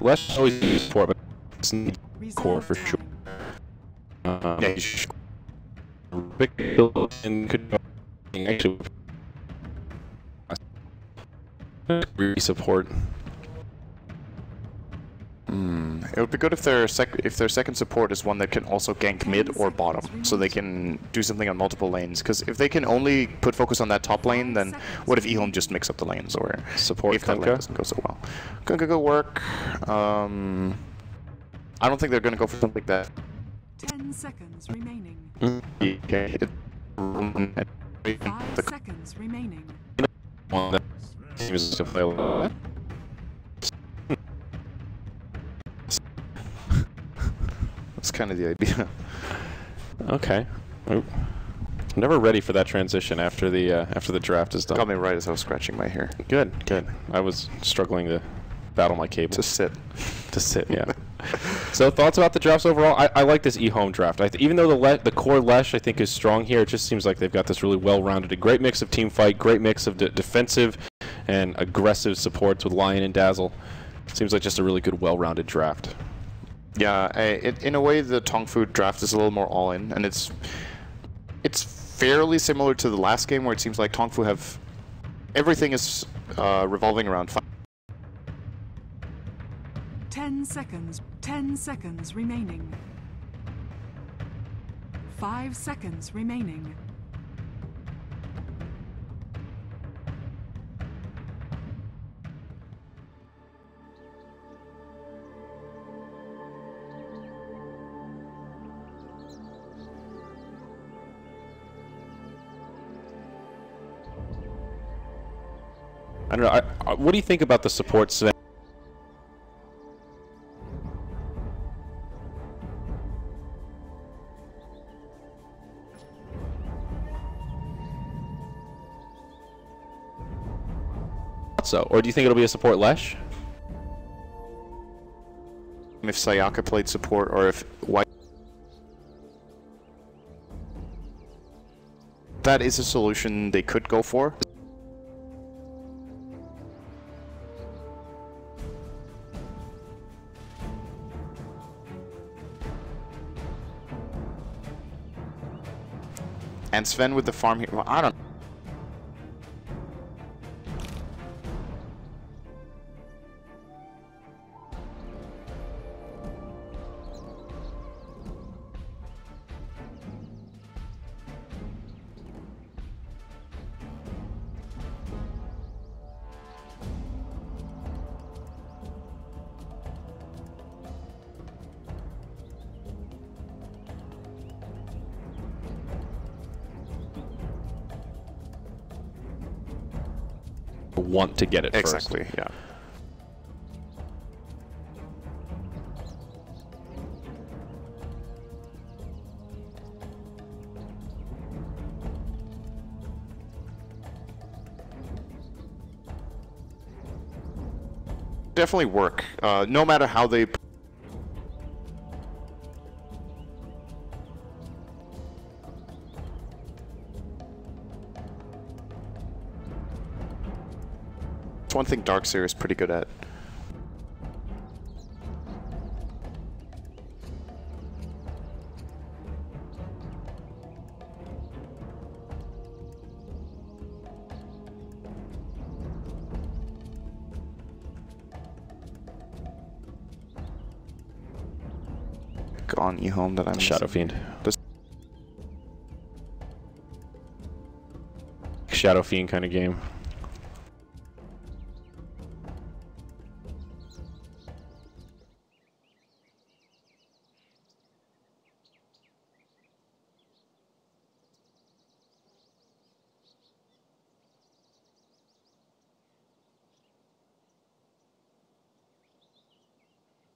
Lesh is always used for, but it's core for sure. Yeah, you should big build and could actually support. It would be good if their second support is one that can also gank mid or bottom, so they can do something on multiple lanes. Because if they can only put focus on that top lane, then what if Ehome just mix up the lanes, or Support if that lane doesn't go so well? Kunkka could work. I don't think they're going to go for something like that. 10 seconds remaining. Okay. 5 seconds remaining. One that seems to play a lot. That's kind of the idea. Okay. Oop. I'm never ready for that transition after the draft is done. Got me right as I was scratching my hair. Good, good. I was struggling to battle my cable. To sit. To sit, yeah. So thoughts about the drafts overall? I like this Ehome draft. Even though the core Lesh I think is strong here, it just seems like they've got this really well-rounded, a great mix of team fight, great mix of defensive and aggressive supports with Lion and Dazzle. Seems like just a really good, well-rounded draft. Yeah, in a way, the TongFu draft is a little more all-in, and it's fairly similar to the last game, where it seems like TongFu have everything is revolving around 10 seconds. 10 seconds remaining. 5 seconds remaining. I don't know. What do you think about the support, Sven? So, or do you think it'll be a support Lesh? if Sayaka played support or if White. That is a solution they could go for. And Sven with the farm here. Well, I don't. Want to get it exactly, first. Yeah. Definitely work. No matter how they. It's one thing Darkseer is pretty good at. On Ehome that I'm Shadow Fiend. This Shadow Fiend kind of game.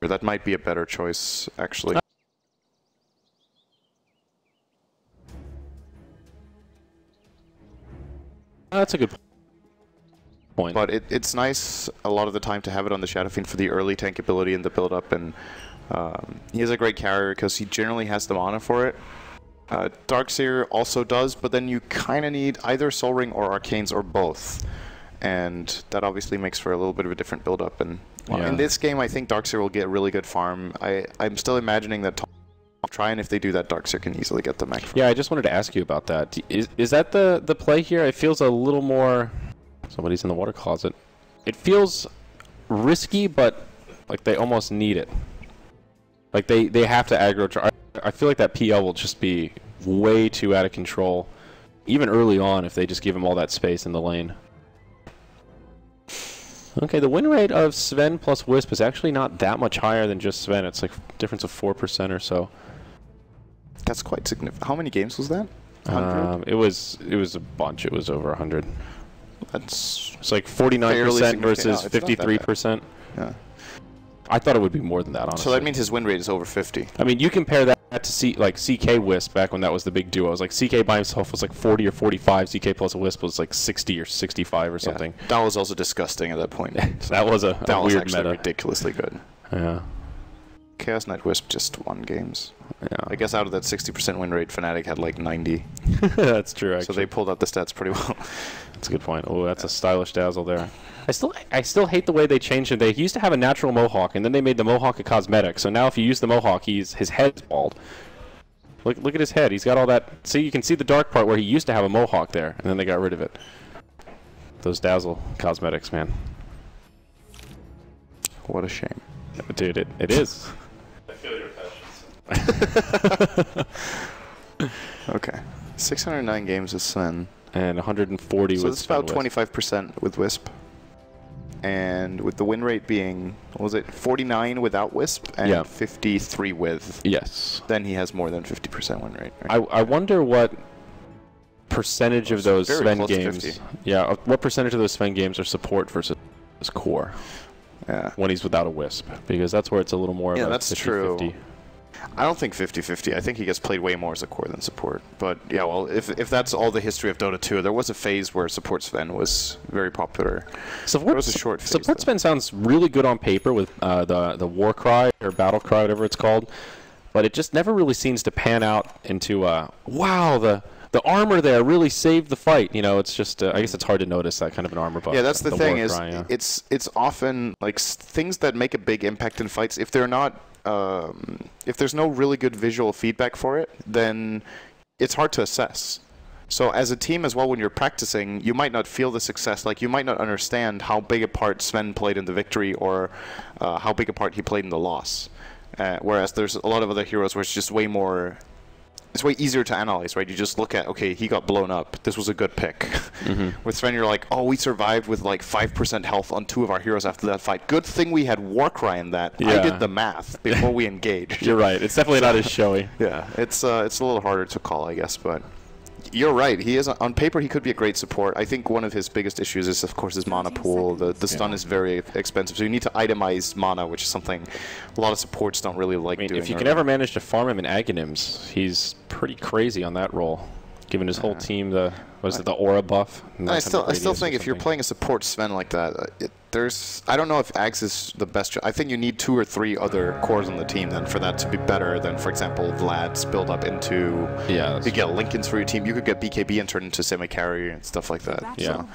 That might be a better choice, actually. That's a good point. But it's nice a lot of the time to have it on the Shadow Fiend for the early tankability and the build-up, and he is a great carrier because he generally has the mana for it. Darkseer also does, but then you kind of need either Soul Ring or Arcanes or both. and that obviously makes for a little bit of a different build-up. And Yeah. in this game, I think Darkseer will get really good farm. I'm still imagining that try, and if they do that, Darkseer can easily get the mech. Yeah, I just wanted to ask you about that. Is that the play here? It feels a little more... Somebody's in the water closet. It feels risky, but like they almost need it. Like they have to aggro try. I feel like that PL will just be way too out of control, even early on, if they just give him all that space in the lane. Okay, the win rate of Sven plus Wisp is actually not that much higher than just Sven. It's like a difference of 4% or so. That's quite significant. How many games was that? 100? It was a bunch. It was over 100. It's like 49% versus 53%. Yeah. I thought it would be more than that, honestly. So that means his win rate is over 50. I mean, you compare that to CK Wisp back when that was the big duo. It was like CK by himself was like 40 or 45. CK plus a Wisp was like 60 or 65 or something. That was also disgusting at that point. That was a weird actually meta. Ridiculously good. Yeah. Chaos Knight Wisp just won games. Yeah. I guess out of that 60% win rate, Fnatic had like 90. That's true, actually. So they pulled out the stats pretty well. That's a good point. Oh, that's a stylish dazzle there. I still hate the way they changed it. They used to have a natural mohawk, and then they made the mohawk a cosmetic. So now if you use the mohawk, his head's bald. Look at his head. He's got all that. See, you can see the dark part where he used to have a mohawk there, and then they got rid of it. Those dazzle cosmetics, man. What a shame. Dude, it is. I feel your passion. Okay. 609 games with Sven. And 140 so with it's about Sven Wisp. 25% with Wisp. And with the win rate being, what was it, 49 without Wisp and 53 with. Yes. Then he has more than 50% win rate. Right? I wonder what percentage of those very Sven close to games. 50. Yeah, what percentage of those Sven games are support versus core? Yeah. When he's without a Wisp, because that's where it's a little more of a that's 50-50. true. I don't think 50-50. I think he gets played way more as a core than support. But yeah, well, if that's all the history of Dota 2, there was a phase where support Sven was very popular. There was a short phase. Support Sven sounds really good on paper with the war cry or battle cry, whatever it's called, but it just never really seems to pan out into wow, the armor there really saved the fight. You know, it's just I guess it's hard to notice that kind of an armor buff. Yeah, that's the thing is cry, yeah. it's often like things that make a big impact in fights. If they're not if there's no really good visual feedback for it, then it's hard to assess. So as a team as well, when you're practicing, you might not feel the success. Like you might not understand how big a part Sven played in the victory or how big a part he played in the loss. Whereas there's a lot of other heroes where it's just way more. It's way easier to analyze, right? You just look at, okay, he got blown up. This was a good pick. With Sven, you're like, oh, we survived with like 5% health on 2 of our heroes after that fight. Good thing we had Warcry in that. Yeah. I did the math before we engaged. You're right. It's definitely not as showy. Yeah, it's a little harder to call, I guess, but you're right. He is on paper. He could be a great support. I think one of his biggest issues is, of course, his mana pool. The stun is very expensive, so you need to itemize mana, which is something a lot of supports don't really like doing. If you can ever manage to farm him in Aghanims, he's pretty crazy on that role, given his whole team the aura buff. And I still think if you're playing a support Sven like that, I don't know if Axe is the best. I think you need 2 or 3 other cores on the team then for that to be better than, for example, Vlad's build up into. Yeah. You get Lincolns for your team. You could get BKB and turn into semi-carry and stuff like that. Yeah. All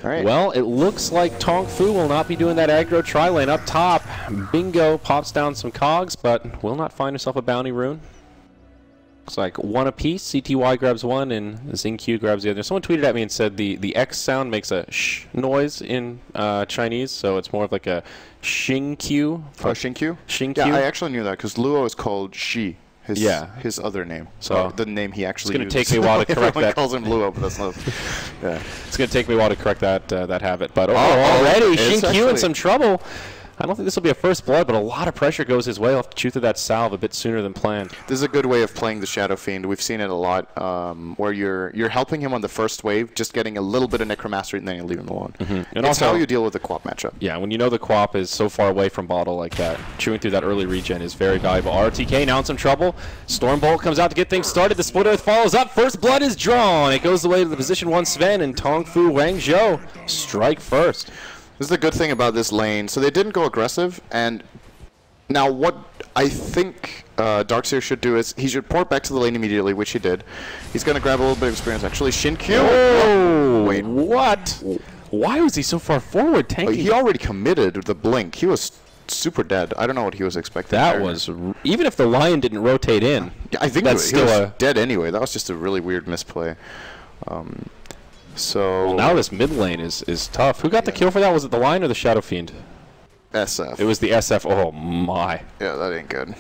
right. Well, it looks like TongFu will not be doing that aggro tri-lane up top. Bingo pops down some cogs, but will not find herself a bounty rune. Looks like 1 apiece. CTY grabs 1 and XingQ grabs the other. Someone tweeted at me and said the X sound makes a sh noise in Chinese, so it's more of like a XingQ. Oh, XingQ? XingQ? Yeah, I actually knew that because Luo is called Shi. His other name. So the name he actually uses. It's going to take me a while to correct that. Everyone calls him Luo, but that's not. Yeah. It's going to take me a while to correct that habit. But already XingQ in some trouble. I don't think this will be a first blood, but a lot of pressure goes his way. He'll have to chew through that salve a bit sooner than planned. This is a good way of playing the Shadow Fiend. We've seen it a lot, where you're helping him on the first wave, just getting a little bit of Necromastery, and then you leave him alone. And it's also how you deal with the Quap matchup. Yeah, when you know the Quap is so far away from bottle like that, chewing through that early regen is very valuable. RTK now in some trouble. Stormbolt comes out to get things started. The Split Earth follows up. First blood is drawn. It goes the way to the position 1 Sven, and TongFu Wangzhou strike first. This is the good thing about this lane. So they didn't go aggressive, and now what I think Darkseer should do is he should port back to the lane immediately, which he did. He's going to grab a little bit of experience, actually. XingQ! Oh, wait. What? Why was he so far forward tanking? He already committed the blink. He was super dead. I don't know what he was expecting. That was... Even if the Lion didn't rotate in, yeah, I think that's he was still dead anyway. That was just a really weird misplay. So... Well, now this mid lane is tough. Who got the kill for that? Was it the Lion or the Shadow Fiend? SF. It was the SF. Oh, my. Yeah, that ain't good.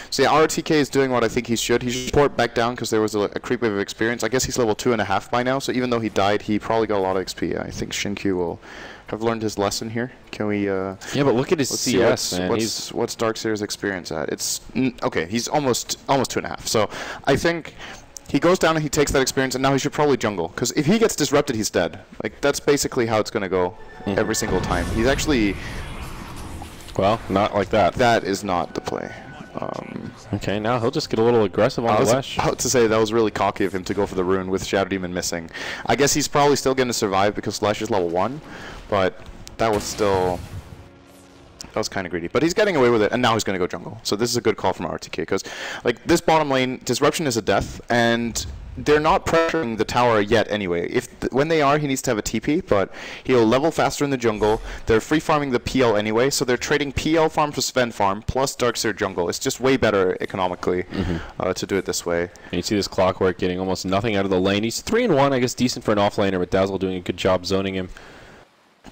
So yeah, RTK is doing what I think he should. He should port back down because there was a creep wave of experience. I guess he's level 2.5 by now, so even though he died, he probably got a lot of XP. I think Shinkyu will have learned his lesson here. Can we... yeah, but look at his CS, man. What's Darkseer's experience at? It's... okay, he's almost 2.5. So I think he goes down and he takes that experience, and now he should probably jungle. Because if he gets disrupted, he's dead. Like, that's basically how it's going to go every single time. He's actually... Well, not like that. That is not the play. Okay, now he'll just get a little aggressive on the Lesh. I was about to say that was really cocky of him to go for the rune with Shadow Demon missing. I guess he's probably still going to survive because Lesh is level 1, but that was still... That was kind of greedy. But he's getting away with it, and now he's going to go jungle. So this is a good call from RTK because, like, this bottom lane, Disruption is a death, and they're not pressuring the tower yet anyway. When they are, he needs to have a TP, but he'll level faster in the jungle. They're free farming the PL anyway, so they're trading PL farm for Sven farm plus Darkseer jungle. It's just way better economically to do it this way. And you see this Clockwork getting almost nothing out of the lane. He's 3-1, I guess decent for an offlaner, but Dazzle doing a good job zoning him.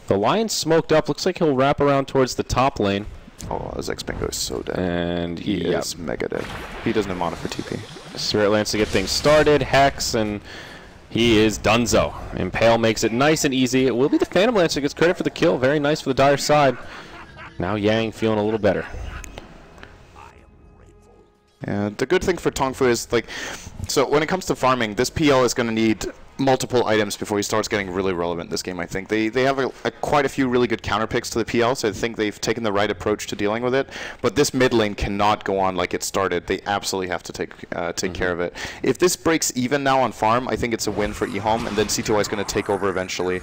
The Lion smoked up. Looks like he'll wrap around towards the top lane. Oh, his X-Bingo is so dead. And he is mega dead. He doesn't have mana for TP. Spirit Lance to get things started, Hex, and he is donezo. Impale makes it nice and easy. It will be the Phantom Lance that gets credit for the kill. Very nice for the Dire side. Now Yang feeling a little better. Yeah, the good thing for TongFu is, like, so when it comes to farming, this PL is going to need multiple items before he starts getting really relevant this game, I think. They have quite a few really good counter picks to the PL, so I think they've taken the right approach to dealing with it. But this mid lane cannot go on like it started. They absolutely have to take care of it. If this breaks even now on farm, I think it's a win for Ehome, and then C2Y is going to take over eventually.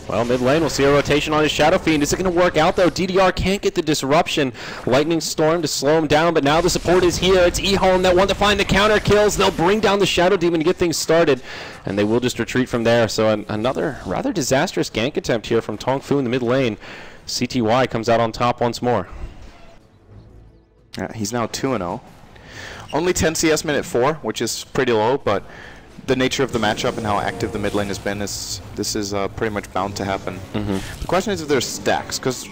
Well, mid lane, we'll see a rotation on his Shadow Fiend. Is it going to work out, though? DDR can't get the disruption. Lightning Storm to slow him down, but now the support is here. It's Ehome that want to find the counter kills. They'll bring down the Shadow Demon to get things started, and they will just retreat from there. So another rather disastrous gank attempt here from TongFu in the mid lane. CTY comes out on top once more. He's now 2-0. Only 10 CS minute 4, which is pretty low, but the nature of the matchup and how active the mid lane has been is pretty much bound to happen. The question is if there's stacks, because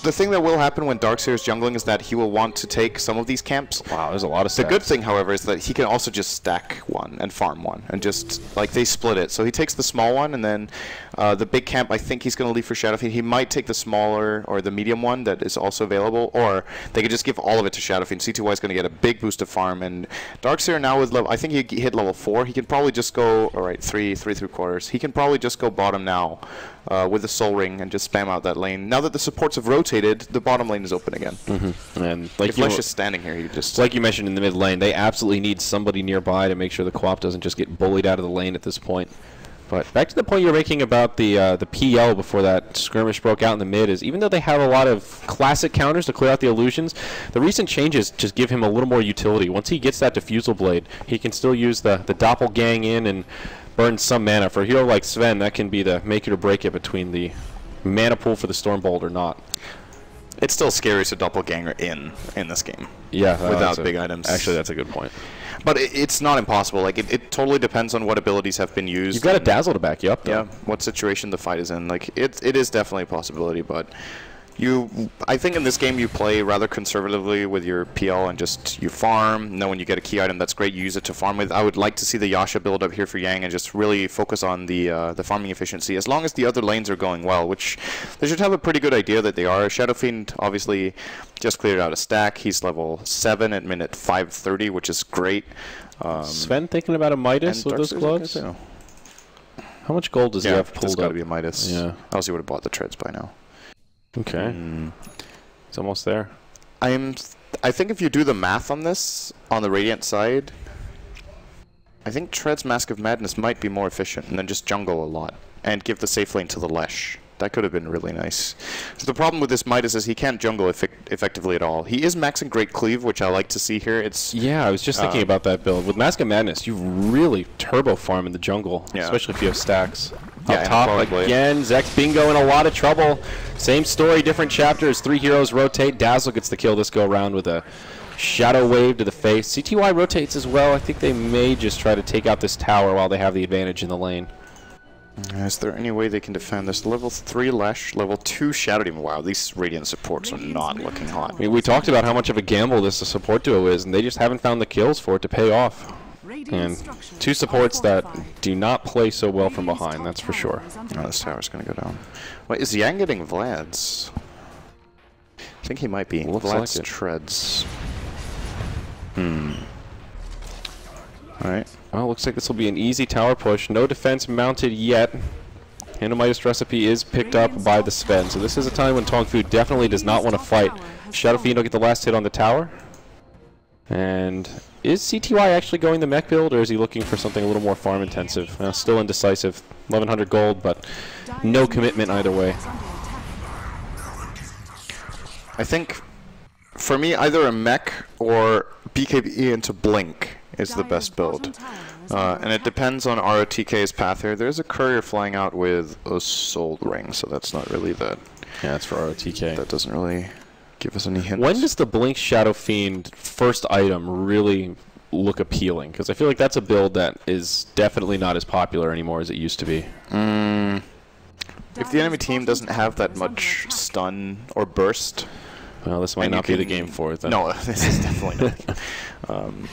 the thing that will happen when Darkseer is jungling is that he will want to take some of these camps. Wow, there's a lot of stacks. The good thing, however, is that he can also just stack one and farm one, and just, like, they split it. So he takes the small one, and then the big camp, I think he's going to leave for Shadow Fiend. He might take the smaller or the medium one that is also available, or they could just give all of it to Shadow Fiend. C2Y is going to get a big boost of farm, and Darkseer now with level, I think he hit level 4. He can probably just go, alright, 3.75. He can probably just go bottom now with the Soul Ring and just spam out that lane. Now that the supports have rotated, the bottom lane is open again. And like if Lesh is standing here, he just... Like you mentioned in the mid lane, they absolutely need somebody nearby to make sure the co-op doesn't just get bullied out of the lane at this point. But back to the point you were making about the PL before that skirmish broke out in the mid is even though they have a lot of classic counters to clear out the illusions, the recent changes just give him a little more utility. Once he gets that Diffusal Blade, he can still use the Doppelgang in and burn some mana. For a hero like Sven, that can be the make it or break it between the mana pool for the Stormbolt or not. It's still scary to Doppelganger in this game. Yeah, without big items. Actually, that's a good point. But it's not impossible. Like it totally depends on what abilities have been used. You've got a Dazzle to back you up, though. Yeah, what situation the fight is in. Like it is definitely a possibility, but I think in this game you play rather conservatively with your PL and just you farm. And then when you get a key item that's great, you use it to farm with. I would like to see the Yasha build up here for Yang and just really focus on the farming efficiency. As long as the other lanes are going well, which they should have a pretty good idea that they are. Shadow Fiend obviously just cleared out a stack. He's level 7 at minute 5:30, which is great. Sven thinking about a Midas with those gloves? How much gold does he have pulled up? It's got to be a Midas. Yeah. Else he would have bought the treads by now. Okay. It's almost there. I think if you do the math on this, on the Radiant side, I think Tread's Mask of Madness might be more efficient and then just jungle a lot and give the safe lane to the Lesh. That could have been really nice. So the problem with this Midas is he can't jungle effectively at all. He is maxing Great Cleave, which I like to see here. Yeah, I was just thinking about that build. With Mask of Madness, you really turbo farm in the jungle, especially if you have stacks. Yeah, Up top again, Zex Bingo in a lot of trouble. Same story, different chapters. 3 heroes rotate. Dazzle gets the kill this go around with a Shadow Wave to the face. CTY rotates as well. I think they may just try to take out this tower while they have the advantage in the lane. Is there any way they can defend this? Level 3 Lash, level 2 Shadow Demon. Wow, these Radiant supports are not looking hot. I mean, we talked about how much of a gamble this support duo is, and they just haven't found the kills for it to pay off. And 2 supports that do not play so well from behind, that's for sure. Oh, this tower's going to go down. Wait, is Yang getting Vlad's? I think he might be. Looks Vlad's like it. treads. Alright. Well, looks like this will be an easy tower push. No defense mounted yet. Handomitis recipe is picked up by the Sven, so this is a time when TongFu definitely does not want to fight. Shadow Fiend will get the last hit on the tower. And is CTY actually going the mech build, or is he looking for something a little more farm intensive? Still indecisive. 1100 gold, but no commitment either way. I think, for me, either a mech or BKB into Blink is the best build. And it depends on ROTK's path here. There's a courier flying out with a soul ring, so that's not really that. Yeah, that's for ROTK. That doesn't really give us any hints. When does the Blink Shadow Fiend first item really look appealing? Because I feel like that's a build that is definitely not as popular anymore as it used to be. If the enemy team doesn't have that much stun or burst, well, this might not be the game for it then. No, this is definitely not.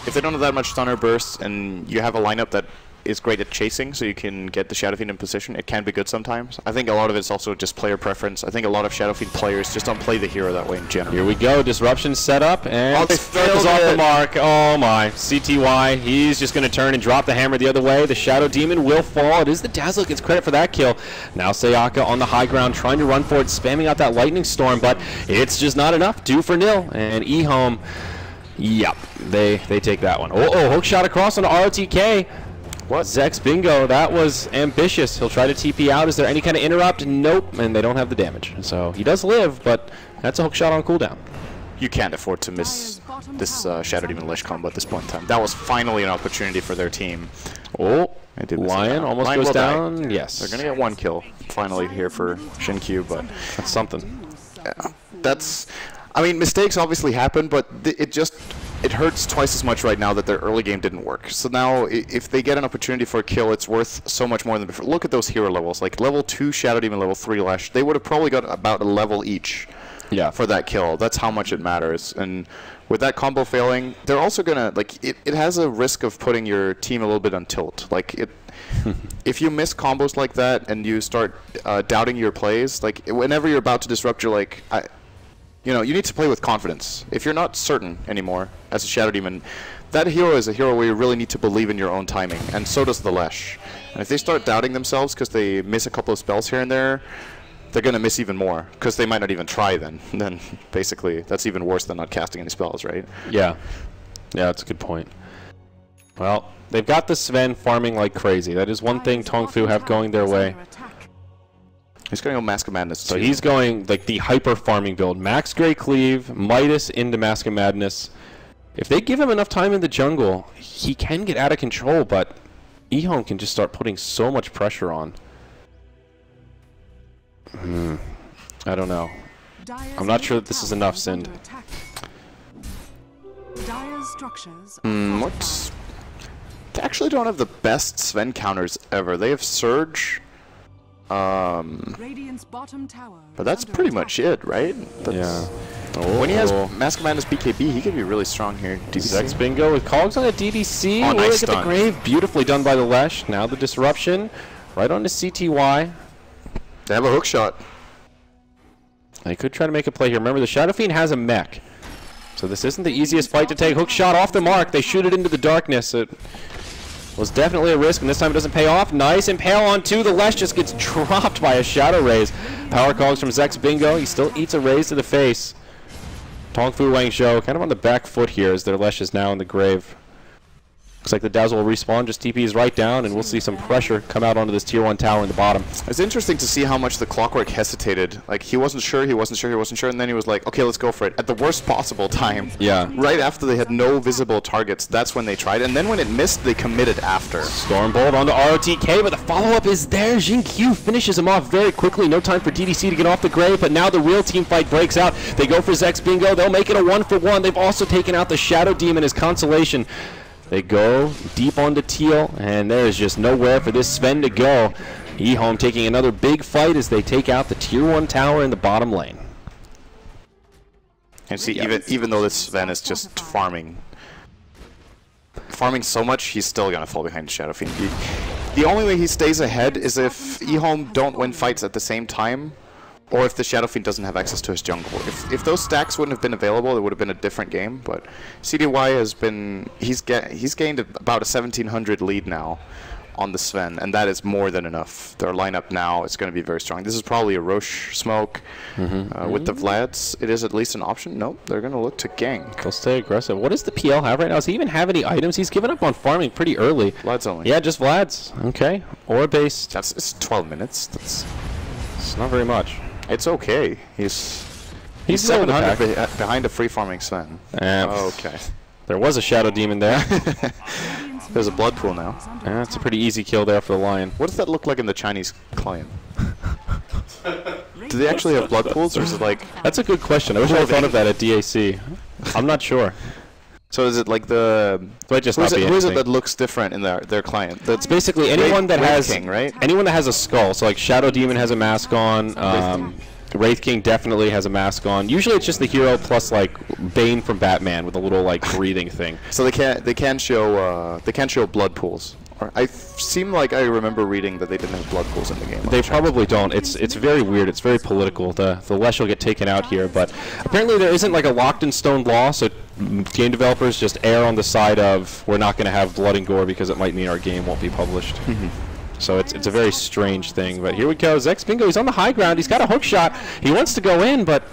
If they don't have that much stun or burst, and you have a lineup that is great at chasing, so you can get the Shadow Fiend in position, it can be good sometimes. I think a lot of it's also just player preference. I think a lot of Shadow Fiend players just don't play the hero that way in general. Here we go, disruption set up, and they fails off the mark. Oh my, CTY, he's just going to turn and drop the hammer the other way. The Shadow Demon will fall. It is the Dazzle gets credit for that kill. Now Sayaka on the high ground, trying to run for it, spamming out that Lightning Storm, but it's just not enough. 2-0, and Ehome, yep, they take that one. Oh, hook shot across on ROTK. What? Zex Bingo, that was ambitious. He'll try to TP out. Is there any kind of interrupt? Nope, and they don't have the damage. So he does live, but that's a hook shot on cooldown. You can't afford to miss this Shadow Demon Lich combo at this point in time. That was finally an opportunity for their team. Oh, Lion almost Lion goes will down. die. Yes. They're going to get 1 kill finally here for Shinkyu, but That's something. that's... I mean, mistakes obviously happen, but it hurts twice as much right now that their early game didn't work. So now, if they get an opportunity for a kill, it's worth so much more than before. Look at those hero levels. Like, level 2 Shadow Demon, level 3 Lash. They would have probably got about a level each for that kill. That's how much it matters. And with that combo failing, they're also going to... Like, it has a risk of putting your team a little bit on tilt. Like, if you miss combos like that and you start doubting your plays, like, whenever you're about to disrupt, you're like... You know, you need to play with confidence. If you're not certain anymore as a Shadow Demon, that hero is a hero where you really need to believe in your own timing, and so does the Lesh. And if they start doubting themselves because they miss a couple of spells here and there, they're going to miss even more, because they might not even try then. Then, basically, that's even worse than not casting any spells, right? Yeah. Yeah, that's a good point. Well, they've got the Sven farming like crazy. That is one thing TongFu have going their way. He's going to go Mask of Madness. So he's going like the hyper farming build. Max Grey Cleave, Midas into Mask of Madness. If they give him enough time in the jungle, he can get out of control, but Ehome can just start putting so much pressure on. I don't know. I'm not sure that this is enough, Sind. What's... They actually don't have the best Sven counters ever. They have Surge... but that's pretty much it, right? Yeah. When he has Mask of Madness BKB, he can be really strong here. Zex Bingo with Cogs on a DDC. Oh, nice Look at the grave. Beautifully done by the Lesh. Now the disruption. Right on to CTY. They have a hook shot. They could try to make a play here. Remember, the Shadow Fiend has a mech. So this isn't the easiest fight to take. Hook shot off the mark. They shoot it into the darkness. It was definitely a risk, and this time it doesn't pay off. Nice impale on 2. The Lesh just gets dropped by a Shadow Raise. Power Cogs from Zex Bingo. He still eats a raise to the face. TongFu Wangzhou kind of on the back foot here as their Lesh is now in the grave. Looks like the Dazzle will respawn, just TPs right down, and we'll see some pressure come out onto this tier 1 tower in the bottom. It's interesting to see how much the Clockwork hesitated. Like, he wasn't sure, and then he was like, okay, let's go for it. At the worst possible time. Yeah. Right after they had no visible targets, that's when they tried. And then when it missed, they committed after. Stormbolt onto ROTK, but the follow-up is there. Jin-Q finishes him off very quickly. No time for DDC to get off the grave, but now the real team fight breaks out. They go for Zex Bingo. They'll make it a 1-for-1. They've also taken out the Shadow Demon as consolation. They go deep onto Teal, and there is just nowhere for this Sven to go. Ehome taking another big fight as they take out the tier 1 tower in the bottom lane. And see, even though this Sven is just farming so much, he's still gonna fall behind Shadow Fiend. The only way he stays ahead is if Ehome don't win fights at the same time, or if the Shadow Fiend doesn't have access to his jungle. If those stacks wouldn't have been available, it would have been a different game. But CDY has been he's gained about a 1700 lead now on the Sven, and that is more than enough. Their lineup now is going to be very strong. This is probably a Roche smoke with the Vlads. It is at least an option. Nope, they're going to look to gank. They'll stay aggressive. What does the PL have right now? Does he even have any items? He's given up on farming pretty early. Vlads only. Yeah, just Vlads. Okay. Or based. It's 12 minutes. It's not very much. It's okay. He's 700 behind a free farming Sven. Okay. There was a Shadow Demon there. There's a blood pool now. Yeah, it's a pretty easy kill there for the Lion. What does that look like in the Chinese client? Do they actually have blood pools, or is it like... That's a good question. I wish I had thought of that at DAC. I'm not sure. So is it like the... Who is it that looks different in their client? It's basically anyone that has... King, right? Anyone that has a skull. So like Shadow Demon has a mask on. Wraith King definitely has a mask on. Usually it's just the hero plus like Bane from Batman with a little like breathing thing. So they can show blood pools. I seem like I remember reading that they didn't have blood pools in the game. They probably don't. It's very weird. It's very political. The Lesh will get taken out here, but apparently there isn't like a locked in stone law. So game developers just err on the side of we're not going to have blood and gore because it might mean our game won't be published. So it's a very strange thing. But here we go. Zex Bingo, he's on the high ground. He's got a hook shot. He wants to go in, but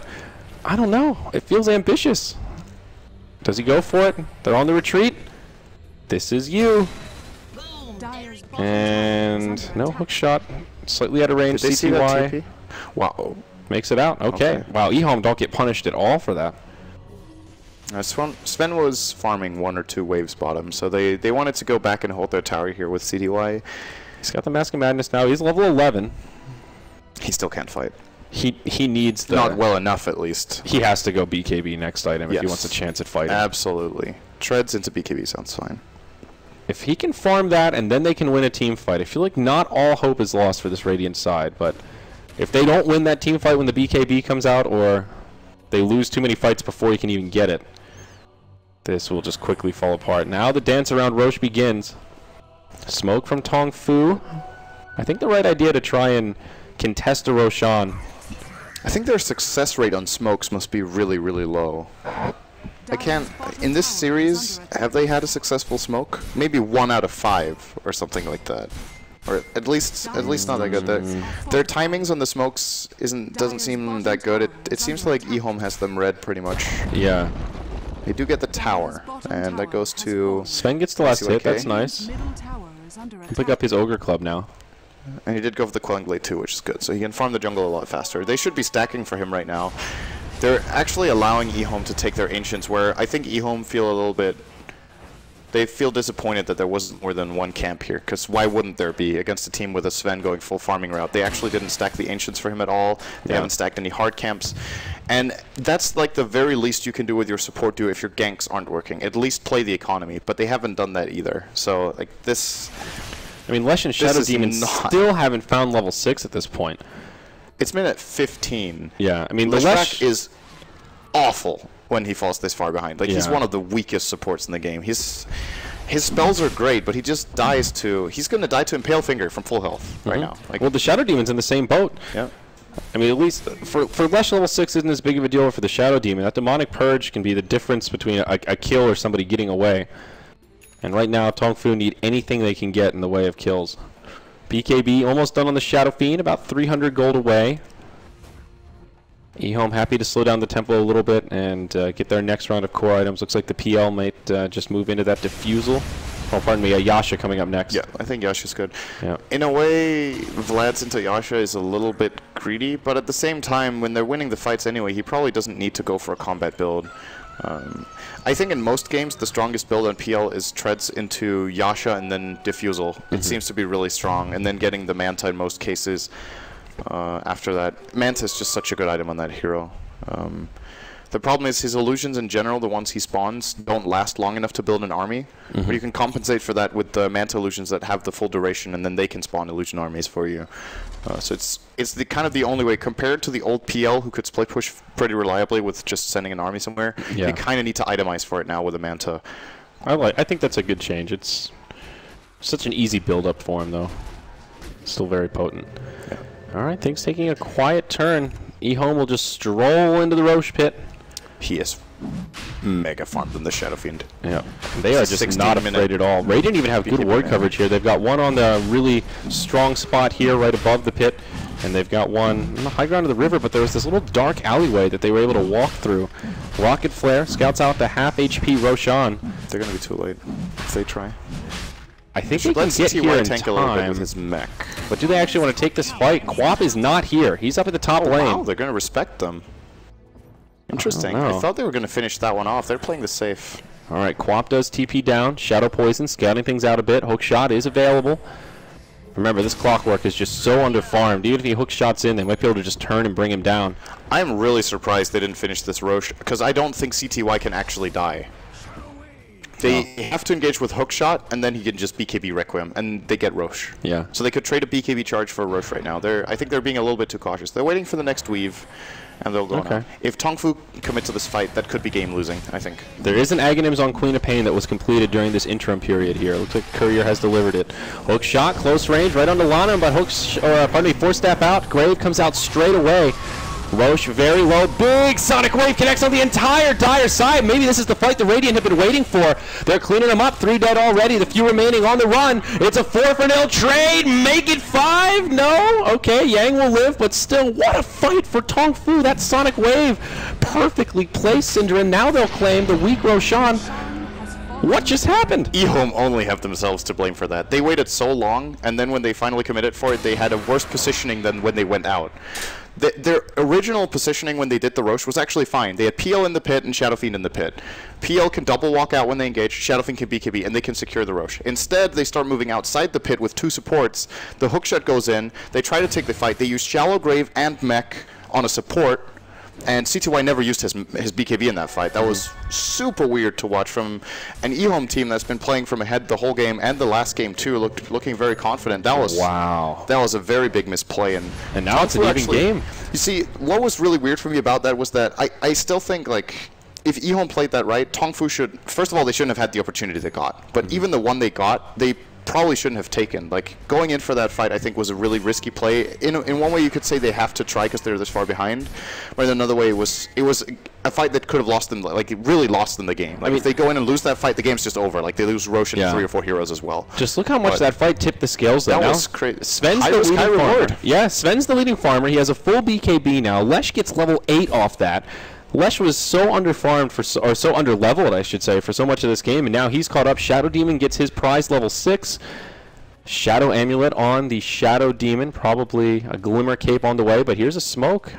I don't know. It feels ambitious. Does he go for it? They're on the retreat. This is you. And no hook shot. Slightly out of range. Did they see that TP? Wow. Makes it out. Okay. Wow, Ehome don't get punished at all for that. Sven was farming 1 or 2 waves bottom, so they wanted to go back and hold their tower here with CDY. He's got the Mask of Madness now. He's level 11. He still can't fight. He needs the... Not well enough, at least. He has to go BKB next item if he wants a chance at fighting. Absolutely. Treads into BKB sounds fine. If he can farm that and then they can win a team fight, I feel like not all hope is lost for this Radiant side, but if they don't win that team fight when the BKB comes out, or they lose too many fights before you can even get it, this will just quickly fall apart. Now the dance around Roche begins. Smoke from TongFu. I think the right idea to try and contest a Roshan. I think their success rate on smokes must be really, really low. I can't... In this series, have they had a successful smoke? Maybe 1 out of 5 or something like that. Or at least not that good. Their timings on the smokes doesn't seem that good. It seems like Ehome has them read pretty much. Yeah. They do get the tower, and that goes to... Sven gets the last hit, that's nice. He'll pick up his Ogre Club now. And he did go for the Quelling Blade too, which is good, so he can farm the jungle a lot faster. They should be stacking for him right now. They're actually allowing Ehome to take their Ancients, where I think Ehome feel a little bit... They feel disappointed that there wasn't more than 1 camp here, because why wouldn't there be against a team with a Sven going full farming route? They actually didn't stack the Ancients for him at all. They haven't stacked any hard camps. And that's like the very least you can do with your support duo if your ganks aren't working. At least play the economy, but they haven't done that either. So, like, this... I mean, Lesh and Shadow Demon still haven't found level 6 at this point. It's been at 15. Yeah, I mean, the Lesh is awful when he falls this far behind. Like, he's one of the weakest supports in the game. His spells are great, but he just dies to... He's going to die to Impale Finger from full health right now. Like, well, the Shadow Demon's in the same boat. Yeah. I mean, at least for Lesh level 6 isn't as big of a deal for the Shadow Demon. That Demonic Purge can be the difference between a kill or somebody getting away. And right now, TongFu need anything they can get in the way of kills. BKB almost done on the Shadow Fiend, about 300 gold away. Ehome happy to slow down the tempo a little bit and get their next round of core items. Looks like the PL might just move into that Diffusal. Oh, pardon me, Yasha coming up next. Yeah, I think Yasha's good. Yeah. In a way, Vlad's into Yasha is a little bit greedy, but at the same time, when they're winning the fights anyway, he probably doesn't need to go for a combat build. I think in most games, the strongest build on PL is treads into Yasha and then Diffusal. It seems to be really strong, and then getting the Manta in most cases after that. Manta is just such a good item on that hero. The problem is his illusions in general, the ones he spawns, don't last long enough to build an army. But you can compensate for that with the Manta illusions that have the full duration, and then they can spawn illusion armies for you. So it's the kind of the only way, compared to the old PL who could split push pretty reliably with just sending an army somewhere. Yeah. You kind of need to itemize for it now with a Manta. I think that's a good change. It's such an easy build-up for him, though. Still very potent. Yeah. All right, things taking a quiet turn. Ehome will just stroll into the Roche pit. He is mega farmed in the Shadow Fiend. Yeah, they are just not afraid at all. Radiant even have good ward coverage here. They've got one on the really strong spot here right above the pit, and they've got one on the high ground of the river, but there was this little dark alleyway that they were able to walk through. Rocket Flare scouts out the half HP Roshan. They're going to be too late if they try. I think they can get here in tank a little bit time, with his mech. but do they actually want to take this fight? Quap is not here. He's up at the top lane. Wow, they're going to respect them. Interesting. I thought they were going to finish that one off. They're playing the safe. All right, Quap does TP down. Shadow Poison, scouting things out a bit. Hook shot is available. Remember, this Clockwork is just so under-farmed. Even if he hook shots in, they might be able to just turn and bring him down. I'm really surprised they didn't finish this Roche, because I don't think CTY can actually die. They have to engage with hook shot, and then he can just BKB Requiem, and they get Roche. Yeah. So they could trade a BKB charge for a Roche right now. I think they're being a little bit too cautious. They're waiting for the next weave, and they'll go on. If TongFu commit to this fight, that could be game losing, I think. There is an Aghanims on Queen of Pain that was completed during this interim period here. Looks like Courier has delivered it. Hook shot, close range, right onto Lana, but force step out. Grave comes out straight away. Roche very low, big Sonic Wave connects on the entire dire side. Maybe this is the fight the Radiant have been waiting for. They're cleaning them up, 3 dead already, the few remaining on the run. It's a 4-for-0 trade, make it 5? No? Okay, Yang will live, but still, what a fight for TongFu. That Sonic Wave perfectly placed Syndra, now they'll claim the weak Roshan. What just happened? Ehome only have themselves to blame for that. They waited so long, and then when they finally committed for it, they had a worse positioning than when they went out. Their original positioning when they did the Roche was actually fine. They had PL in the pit and Shadow Fiend in the pit. PL can double walk out when they engage, Shadow Fiend can BKB, and they can secure the Roche. Instead, they start moving outside the pit with 2 supports. The hookshot goes in, they try to take the fight, they use Shallow Grave and Mech on a support, and CTY never used his BKB in that fight. That was super weird to watch from an Ehome team that's been playing from ahead the whole game and the last game too, looking very confident. That was That was a very big misplay, and now it's an even game. You see, what was really weird for me about that was that I still think, like, if Ehome played that right, TongFu should, first of all, they shouldn't have had the opportunity they got. But even the one they got, they probably shouldn't have taken. Like, going in for that fight, I think, was a really risky play. In one way, you could say they have to try because they're this far behind. But in another way, it was a fight that could have lost them, like, it really lost them the game. Like, I mean, if they go in and lose that fight, the game's just over. Like, they lose Roche and 3 or 4 heroes as well. Just look how much that fight tipped the scales, though. That was crazy. Sven's the leading farmer. Yeah, Sven's the leading farmer. He has a full BKB now. Lesh gets level 8 off that. Lesh was so underfarmed or so underleveled, I should say, for so much of this game, and now he's caught up. Shadow Demon gets his prize level 6. Shadow Amulet on the Shadow Demon, probably a Glimmer Cape on the way, but here's a smoke.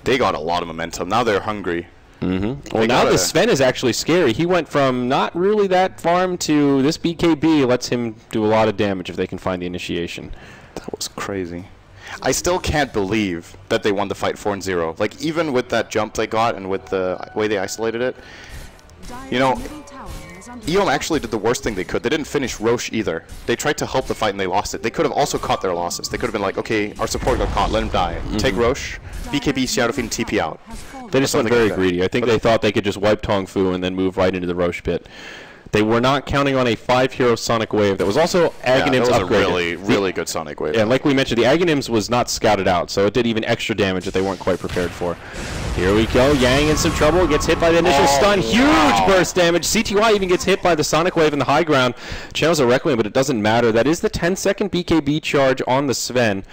They got a lot of momentum. Now they're hungry. Well, now the Sven is actually scary. He went from not really that farm to this BKB lets him do a lot of damage if they can find the initiation. That was crazy. I still can't believe that they won the fight 4-0. Like, even with that jump they got and with the way they isolated it, you know, Ehome actually did the worst thing they could. They didn't finish Roche either. They tried to help the fight and they lost it. They could have also caught their losses. They could have been like, okay, our support got caught, let him die. Take Roche, BKB, Shadow Fiend, TP out. They just went very greedy. I think they thought they could just wipe TongFu and then move right into the Roche pit. They were not counting on a 5-hero Sonic Wave that was also Aghanims upgraded. That was a really good Sonic Wave. Yeah, like we mentioned, the Aghanims was not scouted out, so it did even extra damage that they weren't quite prepared for. Here we go. Yang in some trouble. Gets hit by the initial stun. Huge burst damage. CTY even gets hit by the Sonic Wave in the high ground. Channels a Requiem, but it doesn't matter. That is the 10-second BKB charge on the Sven.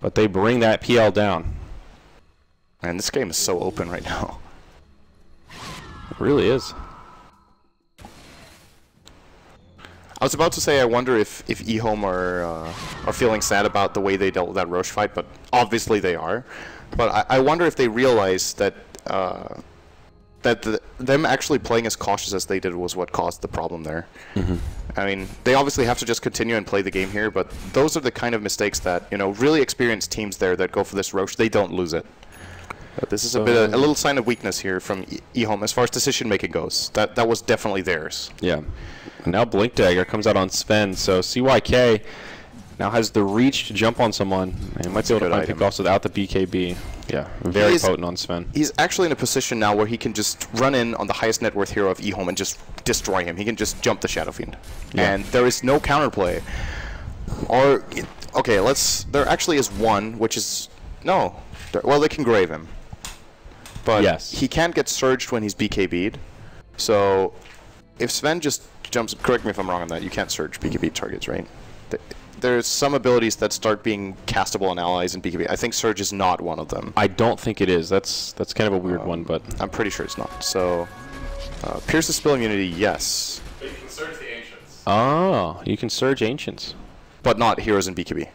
But they bring that PL down. Man, this game is so open right now. It really is. I was about to say I wonder if Ehome are feeling sad about the way they dealt with that Roche fight, but obviously they are. But I wonder if they realize that them actually playing as cautious as they did was what caused the problem there. I mean, they obviously have to just continue and play the game here, but those are the kind of mistakes that, you know, really experienced teams there that go for this Roche, they don't lose it. This is a little sign of weakness here from Ehome as far as decision making goes. That was definitely theirs. Yeah. And now Blink Dagger comes out on Sven, so CYK now has the reach to jump on someone. And might be able to find pickoffs without the BKB. Yeah, very potent on Sven. He's actually in a position now where he can just run in on the highest net worth hero of Ehome and just destroy him. He can just jump the Shadow Fiend. Yeah. And there is no counterplay. Or, okay, there actually is one, which is, no. Well, they can grave him. But yes, he can't get surged when he's BKB'd. So if Sven just jumps, correct me if I'm wrong on that, you can't surge BKB targets, right? There's some abilities that start being castable on allies in BKB. I think surge is not one of them. I don't think it is. That's kind of a weird one, but I'm pretty sure it's not. So pierce the spell immunity, yes. But you can surge the ancients. Oh, you can surge ancients, but not heroes in BKB.